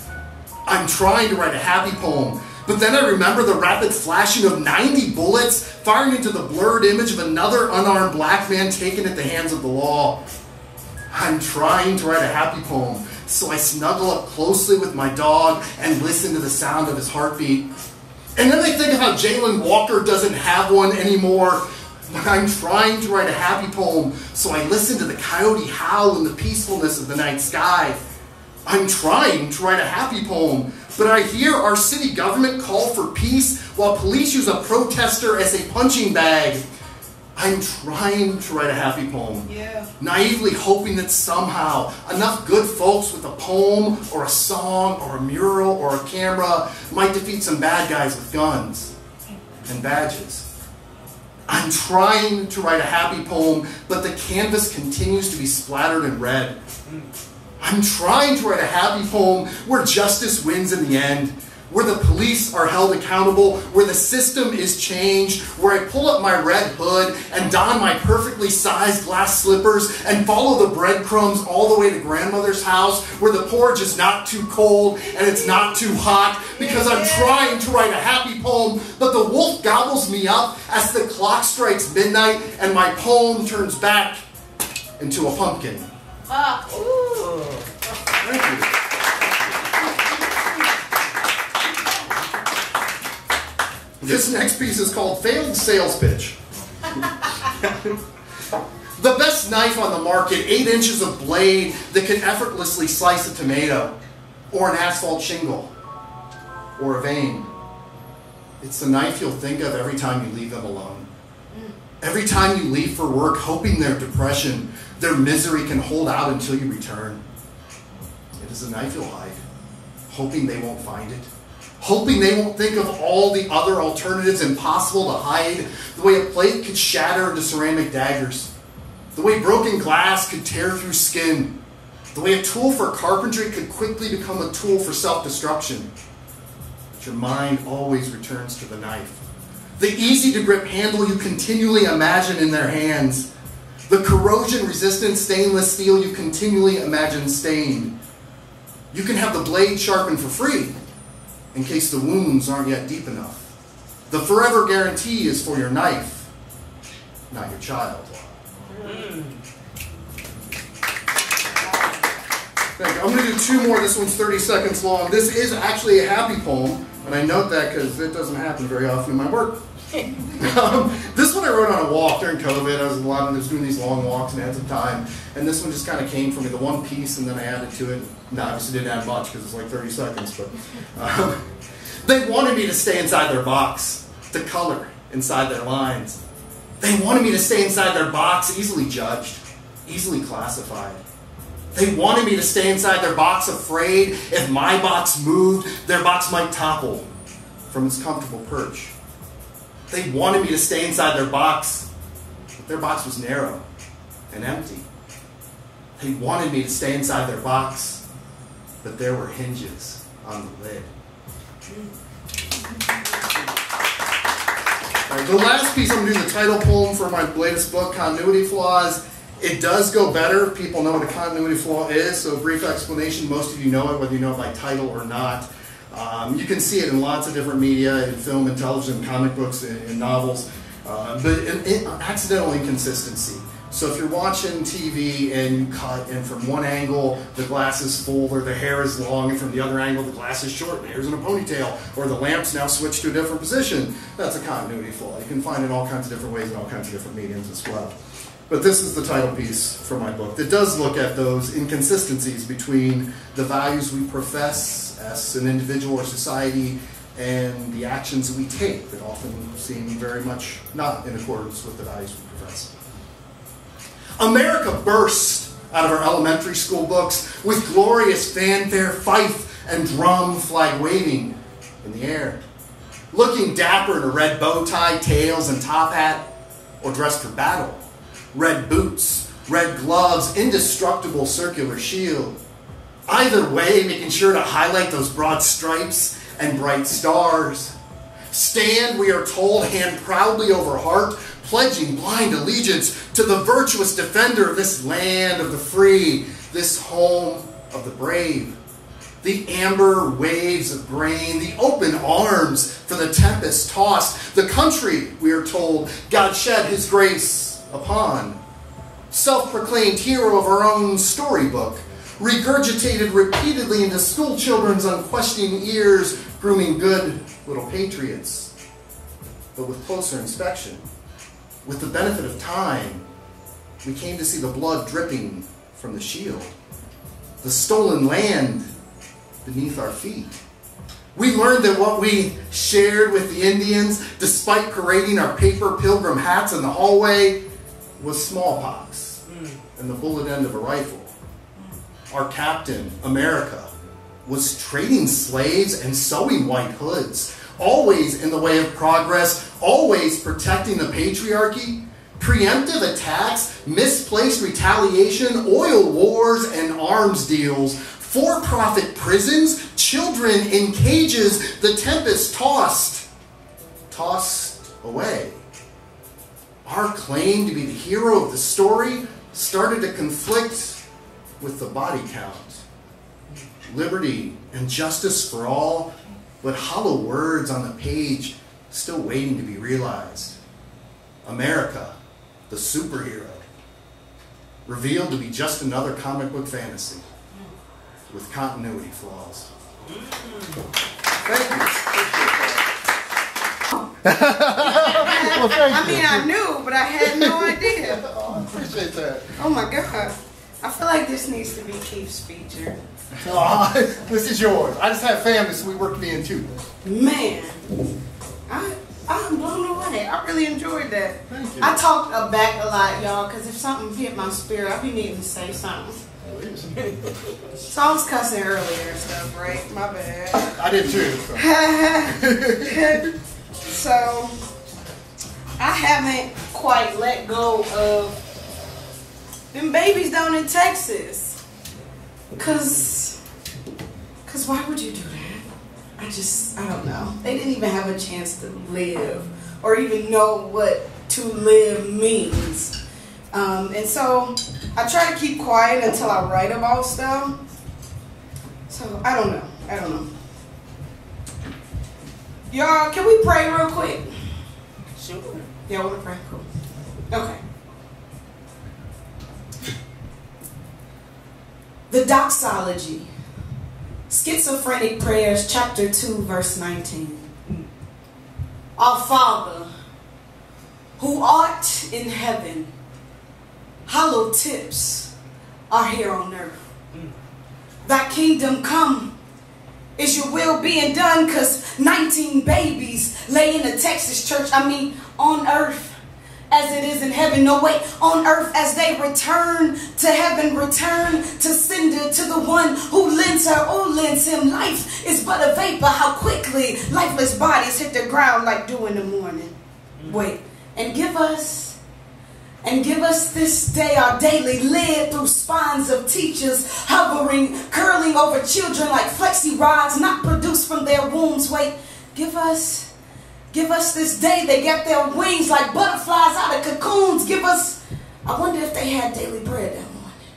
I'm trying to write a happy poem, but then I remember the rapid flashing of 90 bullets firing into the blurred image of another unarmed black man taken at the hands of the law. I'm trying to write a happy poem, so I snuggle up closely with my dog and listen to the sound of his heartbeat. And then I think of how Jalen Walker doesn't have one anymore. But I'm trying to write a happy poem, so I listen to the coyote howl in the peacefulness of the night sky. I'm trying to write a happy poem, but I hear our city government call for peace while police use a protester as a punching bag. I'm trying to write a happy poem, naively hoping that somehow enough good folks with a poem or a song or a mural or a camera might defeat some bad guys with guns and badges. I'm trying to write a happy poem, but the canvas continues to be splattered in red. I'm trying to write a happy poem where justice wins in the end, where the police are held accountable, where the system is changed, where I pull up my red hood and don my perfectly sized glass slippers and follow the breadcrumbs all the way to grandmother's house, where the porridge is not too cold and it's not too hot, because I'm trying to write a happy poem, but the wolf gobbles me up as the clock strikes midnight and my poem turns back into a pumpkin. Thank you. This next piece is called Failed Sales Pitch. The best knife on the market, 8 inches of blade that can effortlessly slice a tomato, or an asphalt shingle, or a vein. It's the knife you'll think of every time you leave them alone. Every time you leave for work, hoping their depression, their misery can hold out until you return. It is a knife you'll hide, hoping they won't find it. Hoping they won't think of all the other alternatives impossible to hide, the way a plate could shatter into ceramic daggers, the way broken glass could tear through skin, the way a tool for carpentry could quickly become a tool for self-destruction. But your mind always returns to the knife, the easy-to-grip handle you continually imagine in their hands, The corrosion-resistant stainless steel you continually imagine stained. You can have the blade sharpened for free, in case the wounds aren't yet deep enough. The forever guarantee is for your knife, not your child. Thank you. I'm going to do two more. This one's 30 seconds long. This is actually a happy poem, and I note that because it doesn't happen very often in my work. This one I wrote on a walk during COVID. I was doing these long walks and I had some time, and this one just kind of came for me, the one piece, and then I added to it. No, obviously didn't add much because it's like 30 seconds, but they wanted me to stay inside their box, to color inside their lines. They wanted me to stay inside their box, easily judged, easily classified. They wanted me to stay inside their box, afraid if my box moved, their box might topple from its comfortable perch. They wanted me to stay inside their box, but their box was narrow and empty. They wanted me to stay inside their box, but there were hinges on the lid. All right, the last piece, I'm going to do the title poem for my latest book, Continuity Flaws. It does go better if people know what a continuity flaw is, so brief explanation, most of you know it, whether you know it by title or not. You can see it in lots of different media, in film and television, comic books, in novels, but in accidental inconsistency. So if you're watching TV and you cut, and from one angle the glass is full or the hair is long, and from the other angle the glass is short and the hair's in a ponytail, or the lamp's now switched to a different position, that's a continuity flaw. You can find it in all kinds of different ways in all kinds of different mediums as well. But this is the title piece for my book that does look at those inconsistencies between the values we profess as an individual or society and the actions we take that often seem very much not in accordance with the values we profess. America burst out of our elementary school books with glorious fanfare, fife and drum, flag waving in the air. Looking dapper in a red bow tie, tails and top hat, or dressed for battle. Red boots, red gloves, indestructible circular shield. Either way, making sure to highlight those broad stripes and bright stars. Stand, we are told, hand proudly over heart, pledging blind allegiance to the virtuous defender of this land of the free, this home of the brave. The amber waves of grain, the open arms for the tempest tossed. The country, we are told, God shed his grace upon. Self-proclaimed hero of our own storybook, regurgitated repeatedly into school children's unquestioning ears, grooming good little patriots. But with closer inspection, with the benefit of time, we came to see the blood dripping from the shield, the stolen land beneath our feet. We learned that what we shared with the Indians, despite parading our paper pilgrim hats in the hallway, was smallpox and the bullet end of a rifle. Our captain, America, was trading slaves and sewing white hoods, always in the way of progress, always protecting the patriarchy, preemptive attacks, misplaced retaliation, oil wars and arms deals, for-profit prisons, children in cages, the tempest tossed away. Our claim to be the hero of the story started to conflict with the body count. Liberty and justice for all, but hollow words on the page still waiting to be realized. America, the superhero, revealed to be just another comic book fantasy with continuity flaws. Thank you. Well, I mean, I knew, but I had no idea. Oh, I appreciate that. Oh my God. I feel like this needs to be Keith's feature. Oh, this is yours. I just have family, so we work me in too. Man, I'm blown away. I really enjoyed that. Thank you. I talked back a lot, y'all, because if something hit my spirit, I be needing to say something. So I was cussing earlier and stuff, right? My bad. I did too. So I haven't quite let go of them babies down in Texas. Cause why would you do that? I don't know. They didn't even have a chance to live or even know what to live means. And so I try to keep quiet until I write about stuff. So I don't know. Y'all, can we pray real quick? Sure. Y'all want to pray? Cool. Okay. The Doxology. Schizophrenic Prayers, chapter 2, verse 19. Our Father, who art in heaven, hallowed tips are here on earth. Thy kingdom come, is your will being done? Because 19 babies lay in a Texas church, on earth as it is in heaven. No, wait, on earth as they return to heaven, return to sender, to the one who lends her or lends him. Life is but a vapor, how quickly lifeless bodies hit the ground like dew in the morning. Wait, and give us this day our daily lid through spines of teachers hovering, curling over children like flexi rods not produced from their wombs. Wait, give us this day they get their wings like butterflies out of cocoons. I wonder if they had daily bread that morning.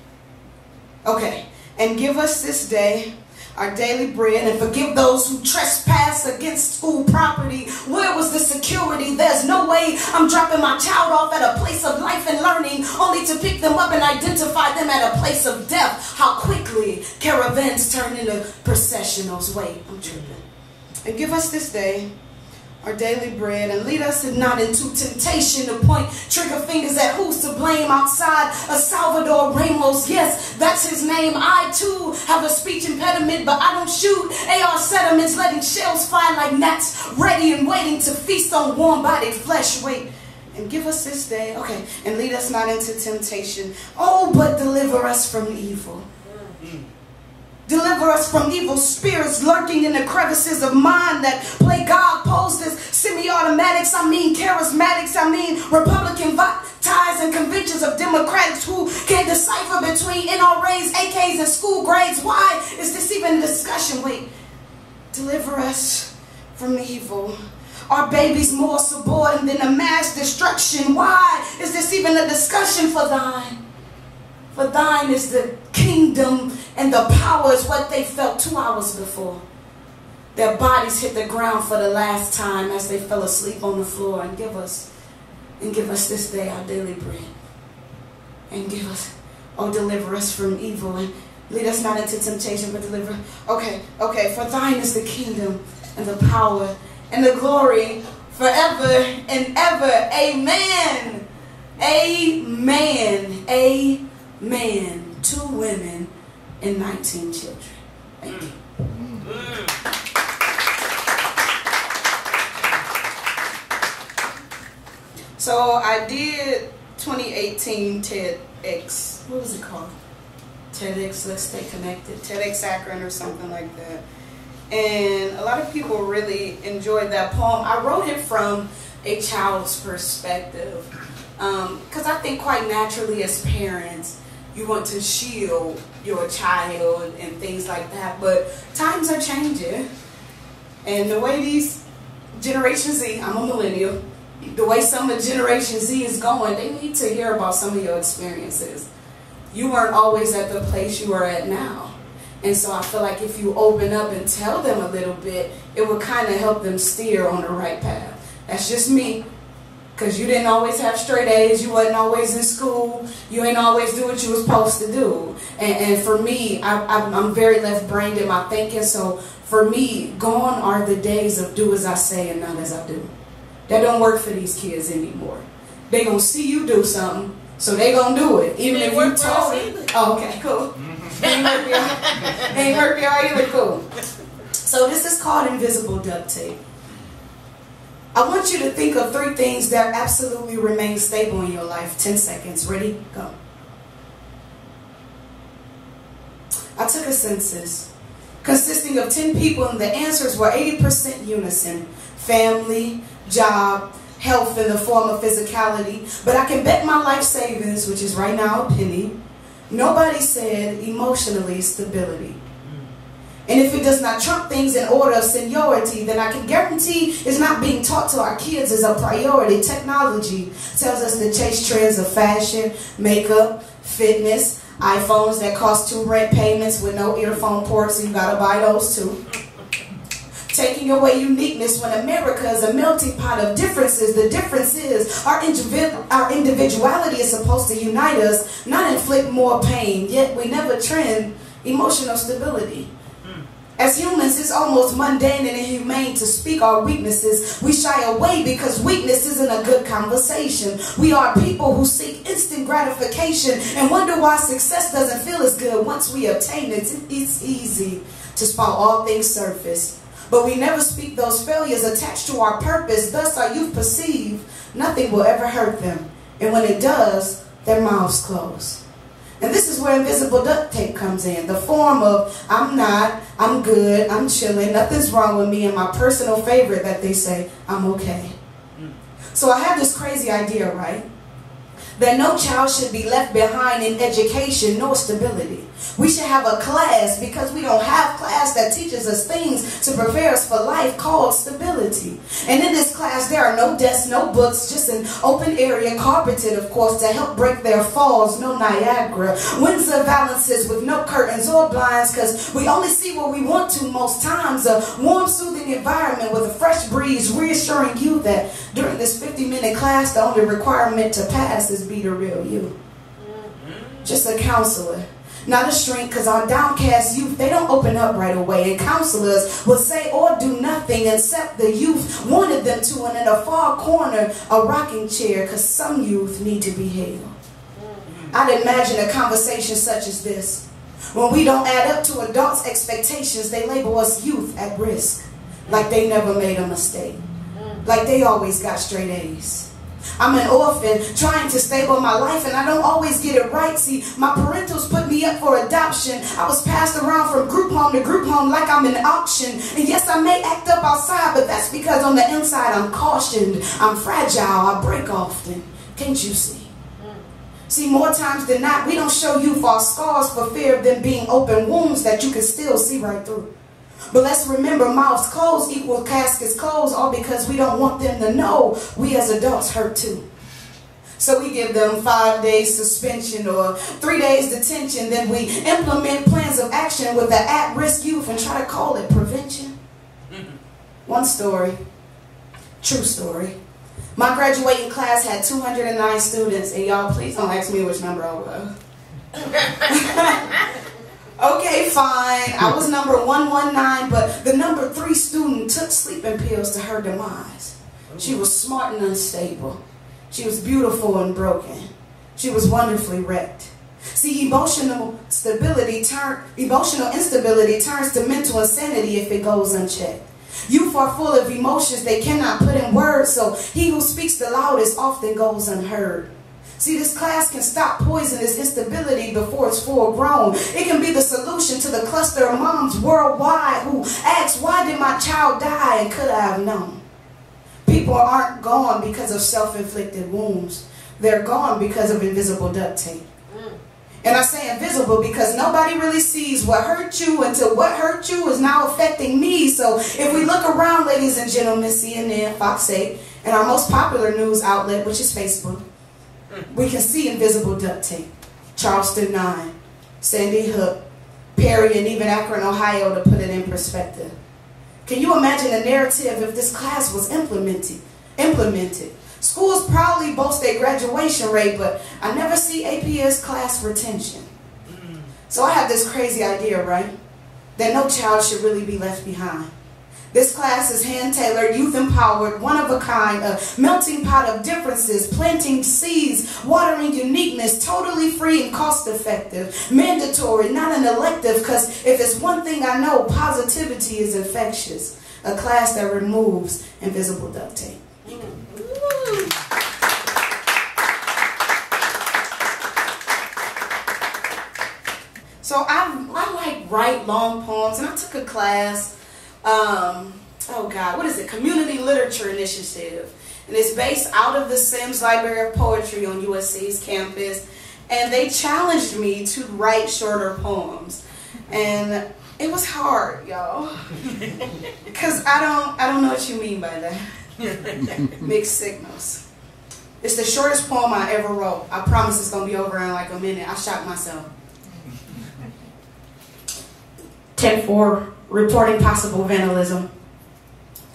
Okay, and give us this day our daily bread, and forgive those who trespass against school property. Where was the security? There's no way I'm dropping my child off at a place of life and learning, only to pick them up and identify them at a place of death. How quickly caravans turn into processionals. Wait, I'm tripping. And give us this day our daily bread, and lead us not into temptation to point trigger fingers at who's to blame outside of Salvador Ramos. Yes, that's his name. I too have a speech impediment, but I don't shoot AR sediments, letting shells fly like gnats, ready and waiting to feast on warm-bodied flesh. Wait, and give us this day, okay, and lead us not into temptation. Oh, but deliver us from evil. Deliver us from evil spirits lurking in the crevices of mind that play God posed as semi-automatics. Charismatics. Republican ties and conventions of Democrats who can decipher between NRAs, AKs, and school grades. Why is this even a discussion? Wait, deliver us from evil. Our babies more subordinate than a mass destruction. Why is this even a discussion? For thine? For thine is the kingdom and the power is what they felt 2 hours before. Their bodies hit the ground for the last time as they fell asleep on the floor. And give us this day our daily bread. And deliver us from evil. And lead us not into temptation, but deliver. Okay. For thine is the kingdom and the power and the glory forever and ever. Amen. Amen. Amen. 2 women and 19 children. Thank you. So I did 2018 TEDx. What was it called? TEDx Let's Stay Connected. TEDx Akron or something like that. And a lot of people really enjoyed that poem. I wrote it from a child's perspective. Because I think quite naturally as parents, you want to shield your child and things like that. But times are changing. And the way these Generation Z, I'm a millennial, the way some of Generation Z is going, they need to hear about some of your experiences. You weren't always at the place you are at now. And so I feel like if you open up and tell them a little bit, it will kind of help them steer on the right path. That's just me. Because you didn't always have straight A's, you wasn't always in school, you ain't always do what you was supposed to do. And for me, I'm very left-brained in my thinking, so for me, gone are the days of do as I say and not as I do. That don't work for these kids anymore. They gonna see you do something, so they gonna do it. Even if you told it. Oh, okay, cool. Ain't hurt me either, cool. So this is called invisible duct tape. I want you to think of 3 things that absolutely remain stable in your life. 10 seconds. Ready? Go. I took a census consisting of 10 people, and the answers were 80% unison. Family, job, health in the form of physicality. But I can bet my life savings, which is right now a penny, nobody said emotionally stability. And if it does not trump things in order of seniority, then I can guarantee it's not being taught to our kids as a priority. Technology tells us to chase trends of fashion, makeup, fitness, iPhones that cost 2 rent payments with no earphone ports, and you gotta buy those too. Taking away uniqueness when America is a melting pot of differences. The difference is our individuality is supposed to unite us, not inflict more pain, yet we never trend emotional stability. As humans, it's almost mundane and inhumane to speak our weaknesses. We shy away because weakness isn't a good conversation. We are people who seek instant gratification and wonder why success doesn't feel as good once we obtain it. It's easy to spot all things surface, but we never speak those failures attached to our purpose. Thus our youth perceive nothing will ever hurt them, and when it does, their mouths close. And this is where invisible duct tape comes in. The form of, I'm not, I'm good, I'm chilling, nothing's wrong with me, and my personal favorite that they say, I'm okay. So I have this crazy idea, right? That no child should be left behind in education nor stability. We should have a class, because we don't have class that teaches us things to prepare us for life, called stability. And in this class there are no desks, no books, just an open area, carpeted of course, to help break their falls. No Niagara, Windsor valances with no curtains or blinds, because we only see what we want to most times. A warm, soothing environment with a fresh breeze, reassuring you that during this 50-minute class the only requirement to pass is be the real you. Just a counselor, not a shrink, because our downcast youth, they don't open up right away. And counselors will say or do nothing except the youth wanted them to, and in a far corner, a rocking chair, because some youth need to be held. I'd imagine a conversation such as this. When we don't add up to adults' expectations, they label us youth at risk, like they never made a mistake, like they always got straight A's. I'm an orphan trying to stable my life, and I don't always get it right. See, my parentals put me up for adoption. I was passed around from group home to group home like I'm an auction. And yes, I may act up outside, but that's because on the inside I'm cautioned. I'm fragile, I break often. Can't you see? See, more times than not, we don't show youth our scars for fear of them being open wounds that you can still see right through. But let's remember, mouths closed equal caskets closed, all because we don't want them to know we as adults hurt too. So we give them 5 days suspension or 3 days detention. Then we implement plans of action with the at-risk youth and try to call it prevention. One story, true story. My graduating class had 209 students, and y'all please don't ask me which number I was. Okay, fine. I was number 119, but the number 3 student took sleeping pills to her demise. She was smart and unstable. She was beautiful and broken. She was wonderfully wrecked. See, emotional instability turns to mental insanity if it goes unchecked. Youth are full of emotions they cannot put in words, so he who speaks the loudest often goes unheard. See, this class can stop poisonous instability before it's full grown. It can be the solution to the cluster of moms worldwide who ask, why did my child die, and could I have known? People aren't gone because of self-inflicted wounds. They're gone because of invisible duct tape. And I say invisible because nobody really sees what hurt you until what hurt you is now affecting me. So if we look around, ladies and gentlemen, CNN, Fox 8, and our most popular news outlet, which is Facebook, we can see invisible duct tape. Charleston 9, Sandy Hook, Perry, and even Akron, Ohio, to put it in perspective. Can you imagine a narrative if this class was implemented? Schools proudly boast their graduation rate, but I never see APS class retention. So I have this crazy idea, right? That no child should really be left behind. This class is hand-tailored, youth-empowered, one-of-a-kind, a melting pot of differences, planting seeds, watering uniqueness, totally free and cost-effective, mandatory, not an elective, because if it's one thing I know, positivity is infectious. A class that removes invisible duct tape. So I like write long poems, and I took a class. Oh God, what is it? Community Literature Initiative. And it's based out of the Sims Library of Poetry on USC's campus. And they challenged me to write shorter poems. And It was hard, y'all. Because I don't know what you mean by that. Mixed signals. It's the shortest poem I ever wrote. I promise it's going to be over in like a minute. I shocked myself. 10-4, reporting possible vandalism.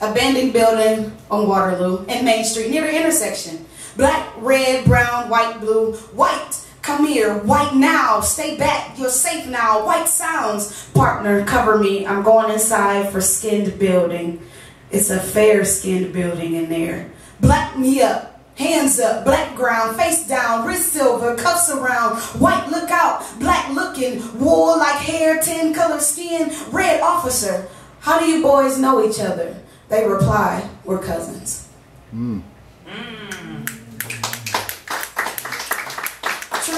Abandoned building on Waterloo and Main Street near the intersection. Black, red, brown, white, blue. White, come here. White now. Stay back. You're safe now. White sounds. Partner, cover me. I'm going inside for skinned building. It's a fair-skinned building in there. Black me up. Hands up, black ground, face down, wrist silver, cuffs around, white look out, black looking, wool like hair, 10-color skin, red officer. How do you boys know each other? They reply, we're cousins. True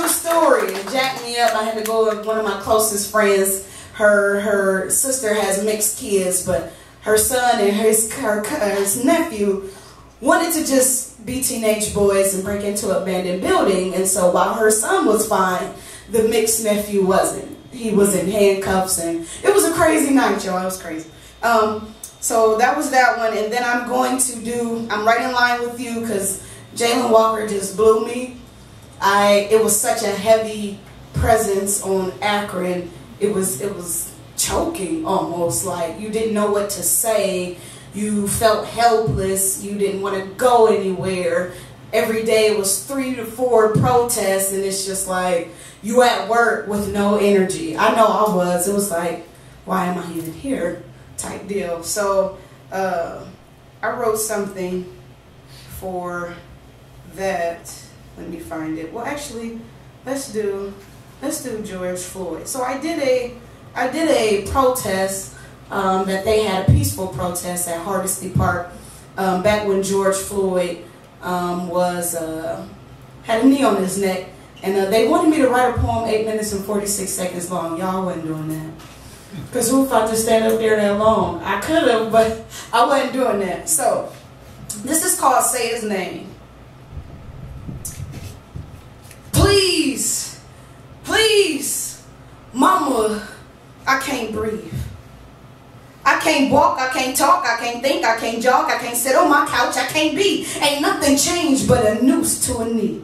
story. It jacked me up. I had to go with one of my closest friends. Her sister has mixed kids, but her son and his nephew wanted to just be teenage boys and break into an abandoned building. And so while her son was fine, the mixed nephew wasn't. He was in handcuffs, and it was a crazy night, y'all. It was crazy. So that was that one. And then I'm right in line with you because Jalen Walker just blew me. It was such a heavy presence on Akron. It was choking almost, like you didn't know what to say. You felt helpless. You didn't want to go anywhere. Every day it was 3 to 4 protests, and it's just like you at work with no energy. I know I was. It was like, why am I even here? Type deal. So I wrote something for that. Let me find it. Well, actually, let's do George Floyd. So I did a protest. That they had a peaceful protest at Hardesty Park back when George Floyd had a knee on his neck, and they wanted me to write a poem 8 minutes and 46 seconds long. Y'all wasn't doing that, because who thought to stand up there that long? I could have, but I wasn't doing that. So this is called Say His Name. Please, please, mama, I can't breathe. I can't walk, I can't talk, I can't think, I can't jog, I can't sit on my couch, I can't be. Ain't nothing changed but a noose to a knee.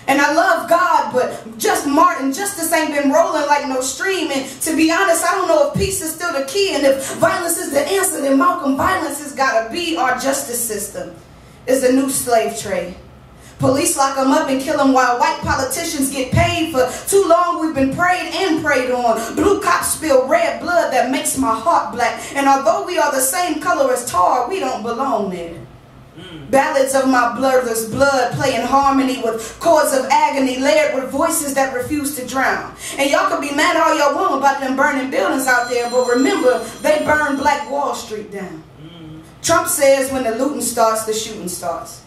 And I love God, but justice ain't been rolling like no stream. And to be honest, I don't know if peace is still the key. And if violence is the answer, then Malcolm, violence has got to be our justice system. It's the new slave trade. Police lock them up and kill them while white politicians get paid. For too long we've been preyed and preyed on. Blue cops spill red blood that makes my heart black. And although we are the same color as tar, we don't belong there. Ballads of my brother's blood play in harmony with chords of agony layered with voices that refuse to drown. And y'all can be mad all y'all want about them burning buildings out there, but remember, they burned Black Wall Street down. Trump says when the looting starts, the shooting starts.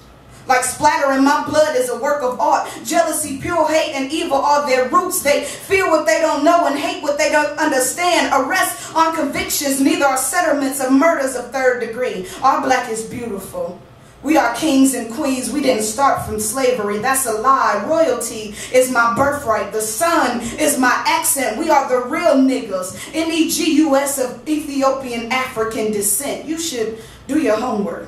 Like splattering my blood is a work of art. Jealousy, pure hate, and evil are their roots. They fear what they don't know and hate what they don't understand. Arrests on convictions, neither are settlements of murders of 3rd degree. Our black is beautiful. We are kings and queens. We didn't start from slavery. That's a lie. Royalty is my birthright. The sun is my accent. We are the real niggas. N-E-G-U-S of Ethiopian African descent. You should do your homework.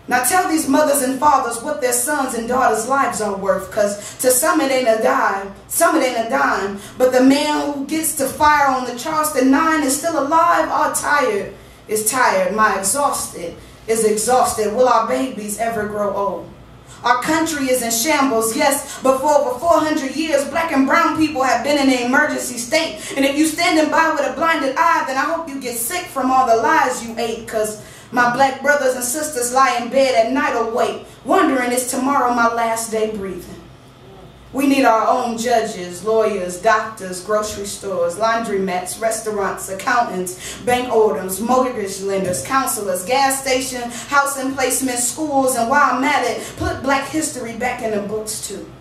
Now tell these mothers and fathers what their sons and daughters' lives are worth, because to some it ain't a dime, but the man who gets to fire on the Charleston 9 is still alive. Our tired is tired, my exhausted is exhausted. Will our babies ever grow old? Our country is in shambles, yes, but for over 400 years, black and brown people have been in an emergency state. And if you're standing by with a blinded eye, then I hope you get sick from all the lies you ate, because my black brothers and sisters lie in bed at night awake, wondering is tomorrow my last day breathing. We need our own judges, lawyers, doctors, grocery stores, laundromats, restaurants, accountants, bank orders, mortgage lenders, counselors, gas station, housing placement, schools, and while I'm at it, put black history back in the books too.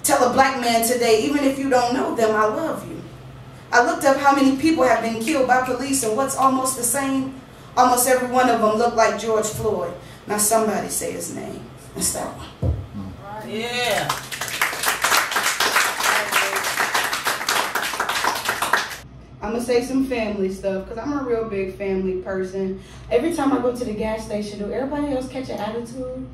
Tell a black man today, even if you don't know them, I love you. I looked up how many people have been killed by police, and what's almost the same? Almost every one of them look like George Floyd. Now somebody say his name. That's that one. Yeah. I'm going to say some family stuff because I'm a real big family person. Every time I go to the gas station, do everybody else catch an attitude?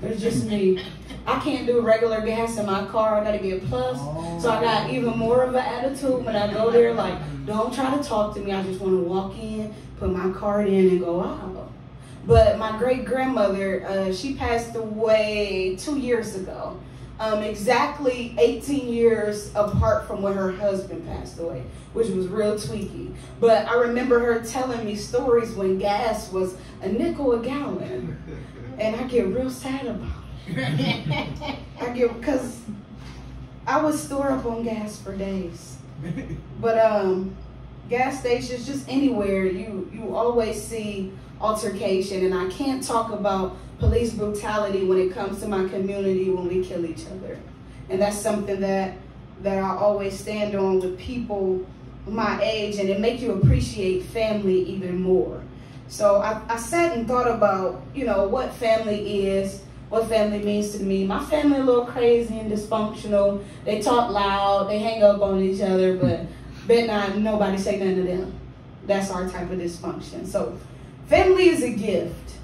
Or it's just me? I can't do regular gas in my car. I gotta get plus. So I got even more of an attitude when I go there. Like, don't try to talk to me. I just want to walk in, put my card in, and go out. But my great-grandmother, she passed away 2 years ago. Exactly 18 years apart from when her husband passed away, which was real tweaky. But I remember her telling me stories when gas was a nickel a gallon. And I get real sad about it. Because I would store up on gas for days. But gas stations, just anywhere, you always see altercation. And I can't talk about police brutality when it comes to my community when we kill each other. And that's something that I always stand on with people my age, and it makes you appreciate family even more. So I sat and thought about, you know, what family is, what family means to me. My family a little crazy and dysfunctional. They talk loud, they hang up on each other, but bet not nobody say nothing to them. That's our type of dysfunction. So family is a gift.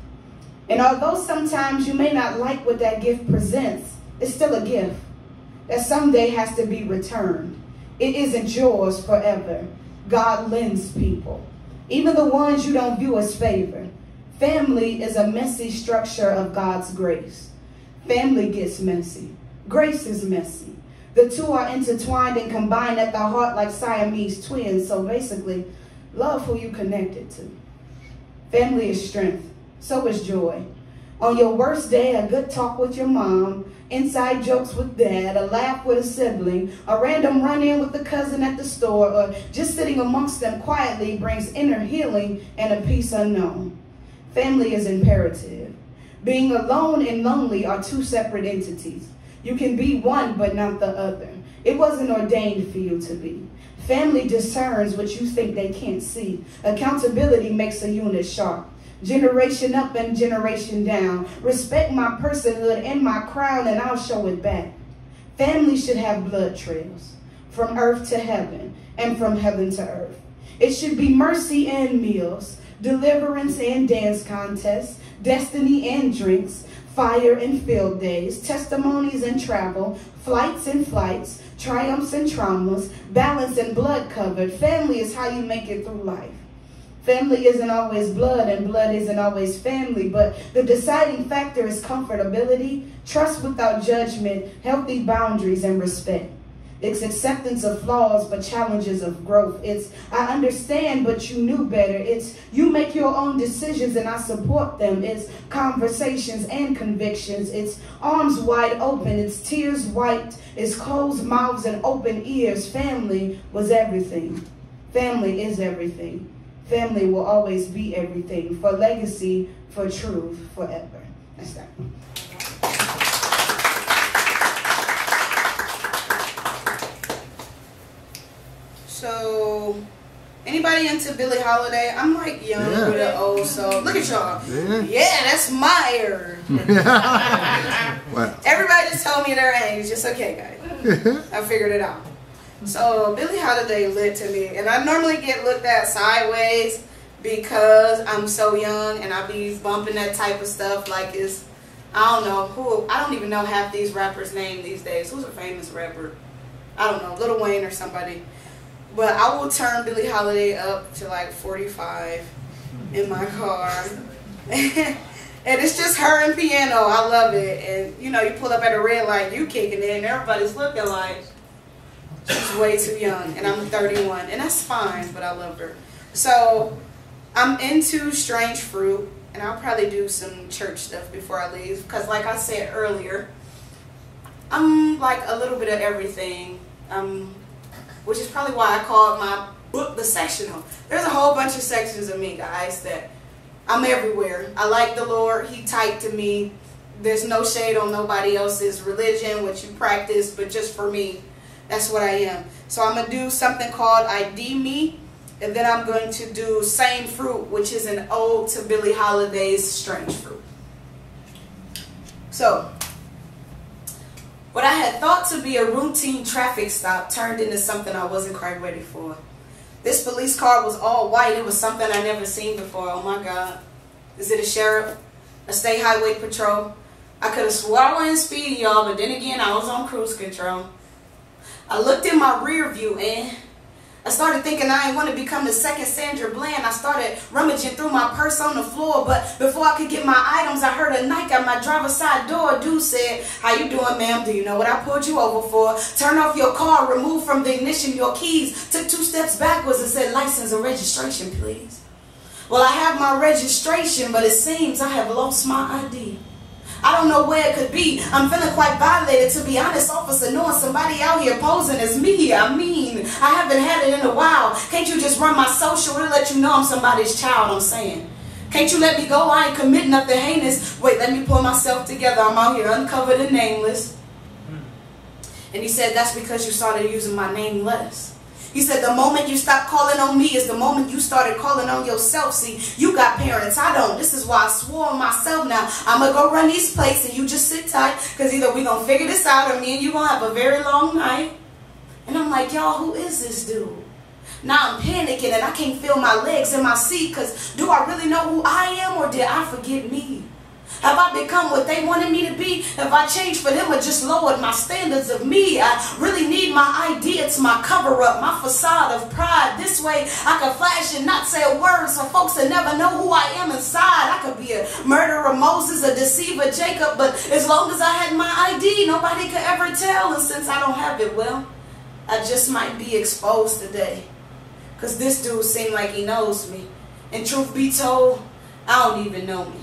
And although sometimes you may not like what that gift presents, it's still a gift that someday has to be returned. It isn't yours forever. God lends people, even the ones you don't view as favor. Family is a messy structure of God's grace. Family gets messy. Grace is messy. The two are intertwined and combined at the heart like Siamese twins. So basically, love who you connected to. Family is strength. So is joy. On your worst day, a good talk with your mom, inside jokes with dad, a laugh with a sibling, a random run-in with a cousin at the store, or just sitting amongst them quietly brings inner healing and a peace unknown. Family is imperative. Being alone and lonely are two separate entities. You can be one but not the other. It wasn't ordained for you to be. Family discerns what you think they can't see. Accountability makes a unit sharp. Generation up and generation down. Respect my personhood and my crown, and I'll show it back. Family should have blood trails from earth to heaven and from heaven to earth. It should be mercy and meals, deliverance and dance contests, destiny and drinks, fire and field days, testimonies and travel, flights and flights, triumphs and traumas, balance and blood covered. Family is how you make it through life. Family isn't always blood, and blood isn't always family, but the deciding factor is comfortability, trust without judgment, healthy boundaries, and respect. It's acceptance of flaws, but challenges of growth. It's, I understand, but you knew better. It's, you make your own decisions, and I support them. It's conversations and convictions. It's arms wide open. It's tears wiped. It's closed mouths and open ears. Family was everything. Family is everything. Family will always be everything, for legacy, for truth, forever. That's that. So, anybody into Billie Holiday? I'm like young with an old soul. Look at y'all. Yeah, that's my era. Wow. Everybody just told me their age. It's okay, guys. I figured it out. So Billie Holiday lit to me, and I normally get looked at sideways because I'm so young and I be bumping that type of stuff like it's, I don't know who, I don't even know half these rappers' names these days. Who's a famous rapper? I don't know, Lil Wayne or somebody. But I will turn Billie Holiday up to like 45 in my car. And it's just her and piano. I love it. And you know, you pull up at a red light, you kicking it, and everybody's looking like she's way too young, and I'm 31, and that's fine, but I love her. So I'm into Strange Fruit, and I'll probably do some church stuff before I leave, because like I said earlier, I'm like a little bit of everything, which is probably why I called my book The Sectional. There's a whole bunch of sections of me, guys, that I'm everywhere. I like the Lord. He tight to me. There's no shade on nobody else's religion, what you practice, but just for me, that's what I am. So I'm going to do something called ID Me, and then I'm going to do Same Fruit, which is an ode to Billie Holiday's Strange Fruit. So, what I had thought to be a routine traffic stop turned into something I wasn't quite ready for. This police car was all white. It was something I never seen before. Oh my God. Is it a sheriff? A state highway patrol? I could have swore I wasn't speeding, y'all, but then again, I was on cruise control. I looked in my rear view and I started thinking I didn't want to become the second Sandra Bland. I started rummaging through my purse on the floor, but before I could get my items, I heard a knock at my driver's side door. Dude said, "How you doing, ma'am? Do you know what I pulled you over for?" Turn off your car, remove from the ignition your keys. Took 2 steps backwards and said, "License and registration, please." Well, I have my registration, but it seems I have lost my ID. I don't know where it could be. I'm feeling quite violated, to be honest, officer, knowing somebody out here posing as me. I mean, I haven't had it in a while. Can't you just run my social to let you know I'm somebody's child, I'm saying? Can't you let me go? I ain't commit nothing heinous. Wait, let me pull myself together. I'm out here uncovered and nameless. And he said, "That's because you started using my name less." He said, "The moment you stop calling on me is the moment you started calling on yourself. See, you got parents, I don't. This is why I swore on myself now. I'm going to go run these plates and you just sit tight, because either we're going to figure this out or me and you going to have a very long night." And I'm like, y'all, who is this dude? Now I'm panicking and I can't feel my legs in my seat, because do I really know who I am, or did I forget me? Have I become what they wanted me to be? Have I changed for them or just lowered my standards of me? I really need my ID. It's my cover-up, my facade of pride. This way I can flash and not say a word so folks will never know who I am inside. I could be a murderer Moses, a deceiver Jacob, but as long as I had my ID, nobody could ever tell. And since I don't have it, well, I just might be exposed today, because this dude seemed like he knows me. And truth be told, I don't even know me.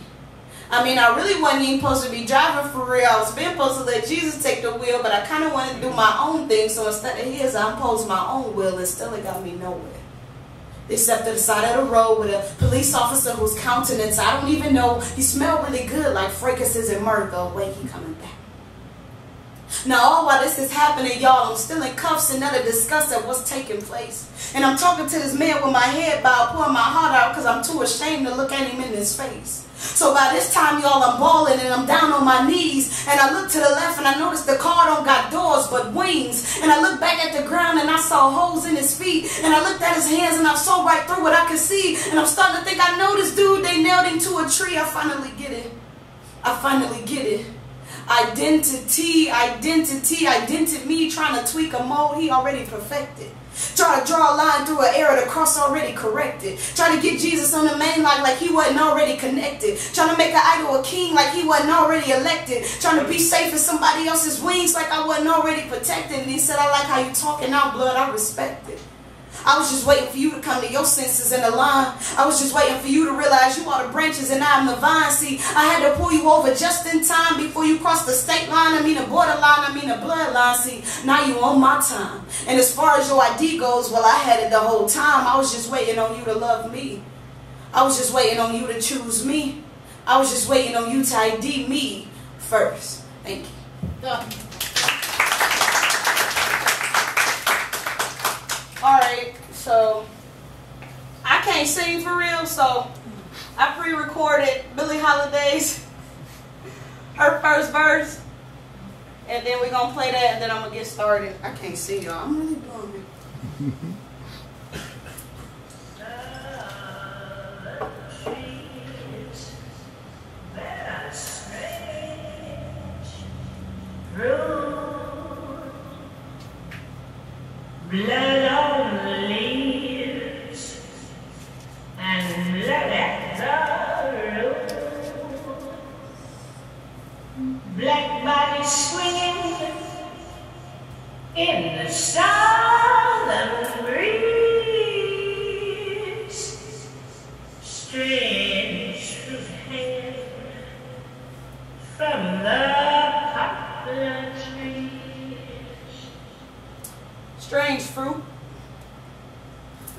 I mean, I really wasn't even supposed to be driving for real. I was been supposed to let Jesus take the wheel, but I kind of wanted to do my own thing. So instead of his, I imposed my own will, and still it got me nowhere. Except to the side of the road with a police officer whose countenance I don't even know. He smelled really good, like fracasses and myrrh. Oh, wait, he coming back. Now, all while this is happening, y'all, I'm still in cuffs and at a disgust at what's taking place. And I'm talking to this man with my head bowed, pouring my heart out because I'm too ashamed to look at him in his face. So by this time, y'all, I'm bawling and I'm down on my knees. And I look to the left and I notice the car don't got doors but wings. And I look back at the ground and I saw holes in his feet. And I looked at his hands and I saw right through what I could see. And I'm starting to think, I know this dude, they nailed him to a tree. I finally get it. I finally get it. Identity, me, trying to tweak a mold he already perfected. Try to draw a line through an error the cross already corrected. Try to get Jesus on the main line like he wasn't already connected. Trying to make an idol a king like he wasn't already elected. Trying to be safe in somebody else's wings like I wasn't already protected. And he said, "I like how you talking out, blood. I respect it. I was just waiting for you to come to your senses and align. I was just waiting for you to realize you are the branches and I'm the vine. See, I had to pull you over just in time before you crossed the state line. I mean the borderline, I mean the bloodline. See, now you on my time. And as far as your ID goes, well, I had it the whole time. I was just waiting on you to love me. I was just waiting on you to choose me. I was just waiting on you to ID me first." Thank you. Alright, so I can't sing for real, so I pre-recorded Billie Holiday's her first verse, and then we're going to play that, and then I'm going to get started. I can't sing, y'all. I'm really bummed. Blood on the leaves and blood at the road. Black bodies swinging in the southern breeze. Strange fruit hanging from the poplar tree. Strange fruit,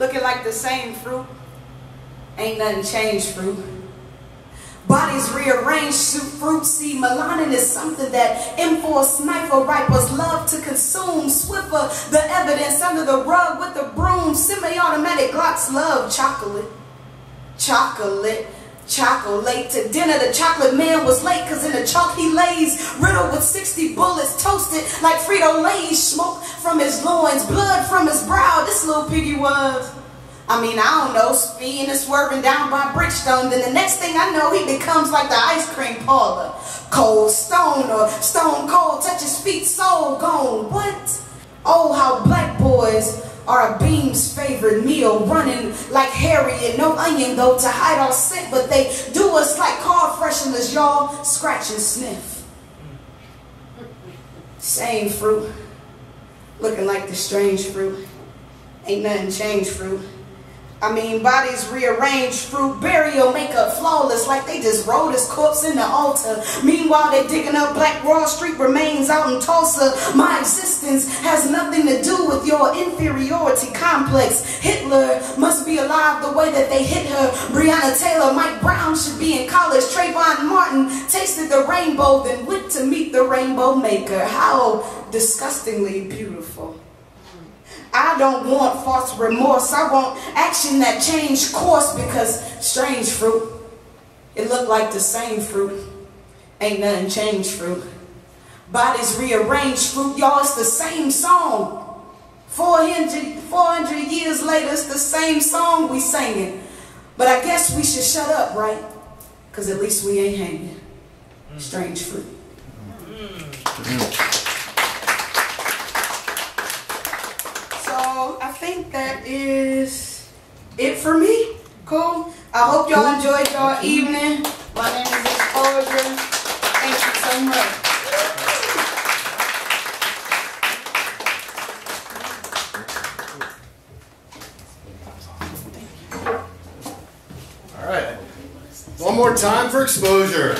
looking like the same fruit, ain't nothing changed fruit. Bodies rearranged, fruit, see, melanin is something that M4 sniper ripers love to consume. Swiffer, the evidence under the rug with the broom. Semi-automatic Glocks love chocolate. Chocolate. Chocolate to dinner, the chocolate man was late because in the chalk he lays, riddled with 60 bullets, toasted like Frito-Lay's. Smoke from his loins, blood from his brow. This little piggy was I mean, I don't know, speeding and swerving down by Bridgestone. Then the next thing I know, he becomes like the ice cream Paola. Cold stone or stone cold, touch his feet, soul gone. What? Oh, how black boys are a beam's favorite meal, running like Harriet, no onion though to hide our scent, but they do us like car fresheners, y'all, scratch and sniff. Same fruit, looking like the strange fruit, ain't nothing changed fruit. I mean, bodies rearranged, fruit, burial, makeup flawless, like they just rolled his corpse in the altar. Meanwhile, they digging up Black Wall Street remains out in Tulsa. My existence has nothing to do with your inferiority complex. Hitler must be alive the way that they hit her. Breonna Taylor, Mike Brown should be in college. Trayvon Martin tasted the rainbow, then went to meet the rainbow maker. How disgustingly beautiful. I don't want false remorse. I want action that changed course, because strange fruit, it looked like the same fruit. Ain't nothing changed fruit. Bodies rearranged fruit, y'all, it's the same song. 400 years later, it's the same song we singing. But I guess we should shut up, right? Because at least we ain't hanging. Strange fruit. I think that is it for me. Cool. I hope y'all enjoyed y'all evening. My name is Xposyur. Thank you so much. All right. One more time for Xposyur.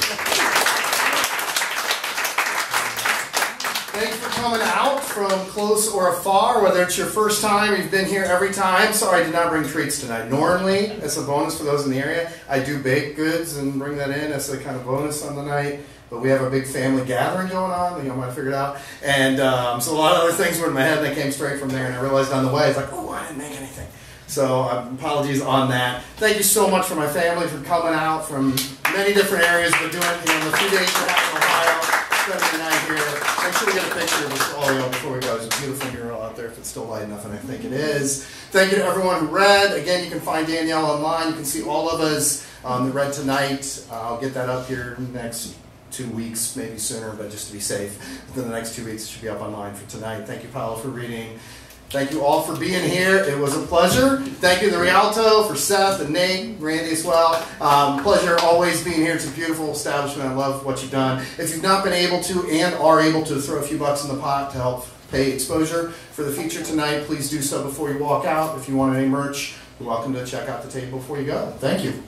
Thanks for coming out from close or afar, whether it's your first time, you've been here every time. Sorry, I did not bring treats tonight. Normally, as a bonus for those in the area, I do bake goods and bring that in as a kind of bonus on the night. But we have a big family gathering going on, you might have figured out. And so a lot of other things were in my head, and they came straight from there. And I realized on the way, it's like, oh, I didn't make anything. So apologies on that. Thank you so much for my family for coming out from many different areas. We're doing the few days we're having in Ohio. Spending the night here. Make sure we get a picture of this all before we go. There's a beautiful mural out there if it's still light enough, and I think it is. Thank you to everyone who read. Again, you can find Danielle online. You can see all of us that read tonight. I'll get that up here in the next 2 weeks, maybe sooner, but just to be safe, within the next 2 weeks it should be up online for tonight. Thank you, Paola, for reading. Thank you all for being here. It was a pleasure. Thank you to the Rialto, for Seth and Nate, Randy as well. Pleasure always being here. It's a beautiful establishment. I love what you've done. If you've not been able to and are able to throw a few bucks in the pot to help pay Xposyur for the feature tonight, please do so before you walk out. If you want any merch, you're welcome to check out the table before you go. Thank you.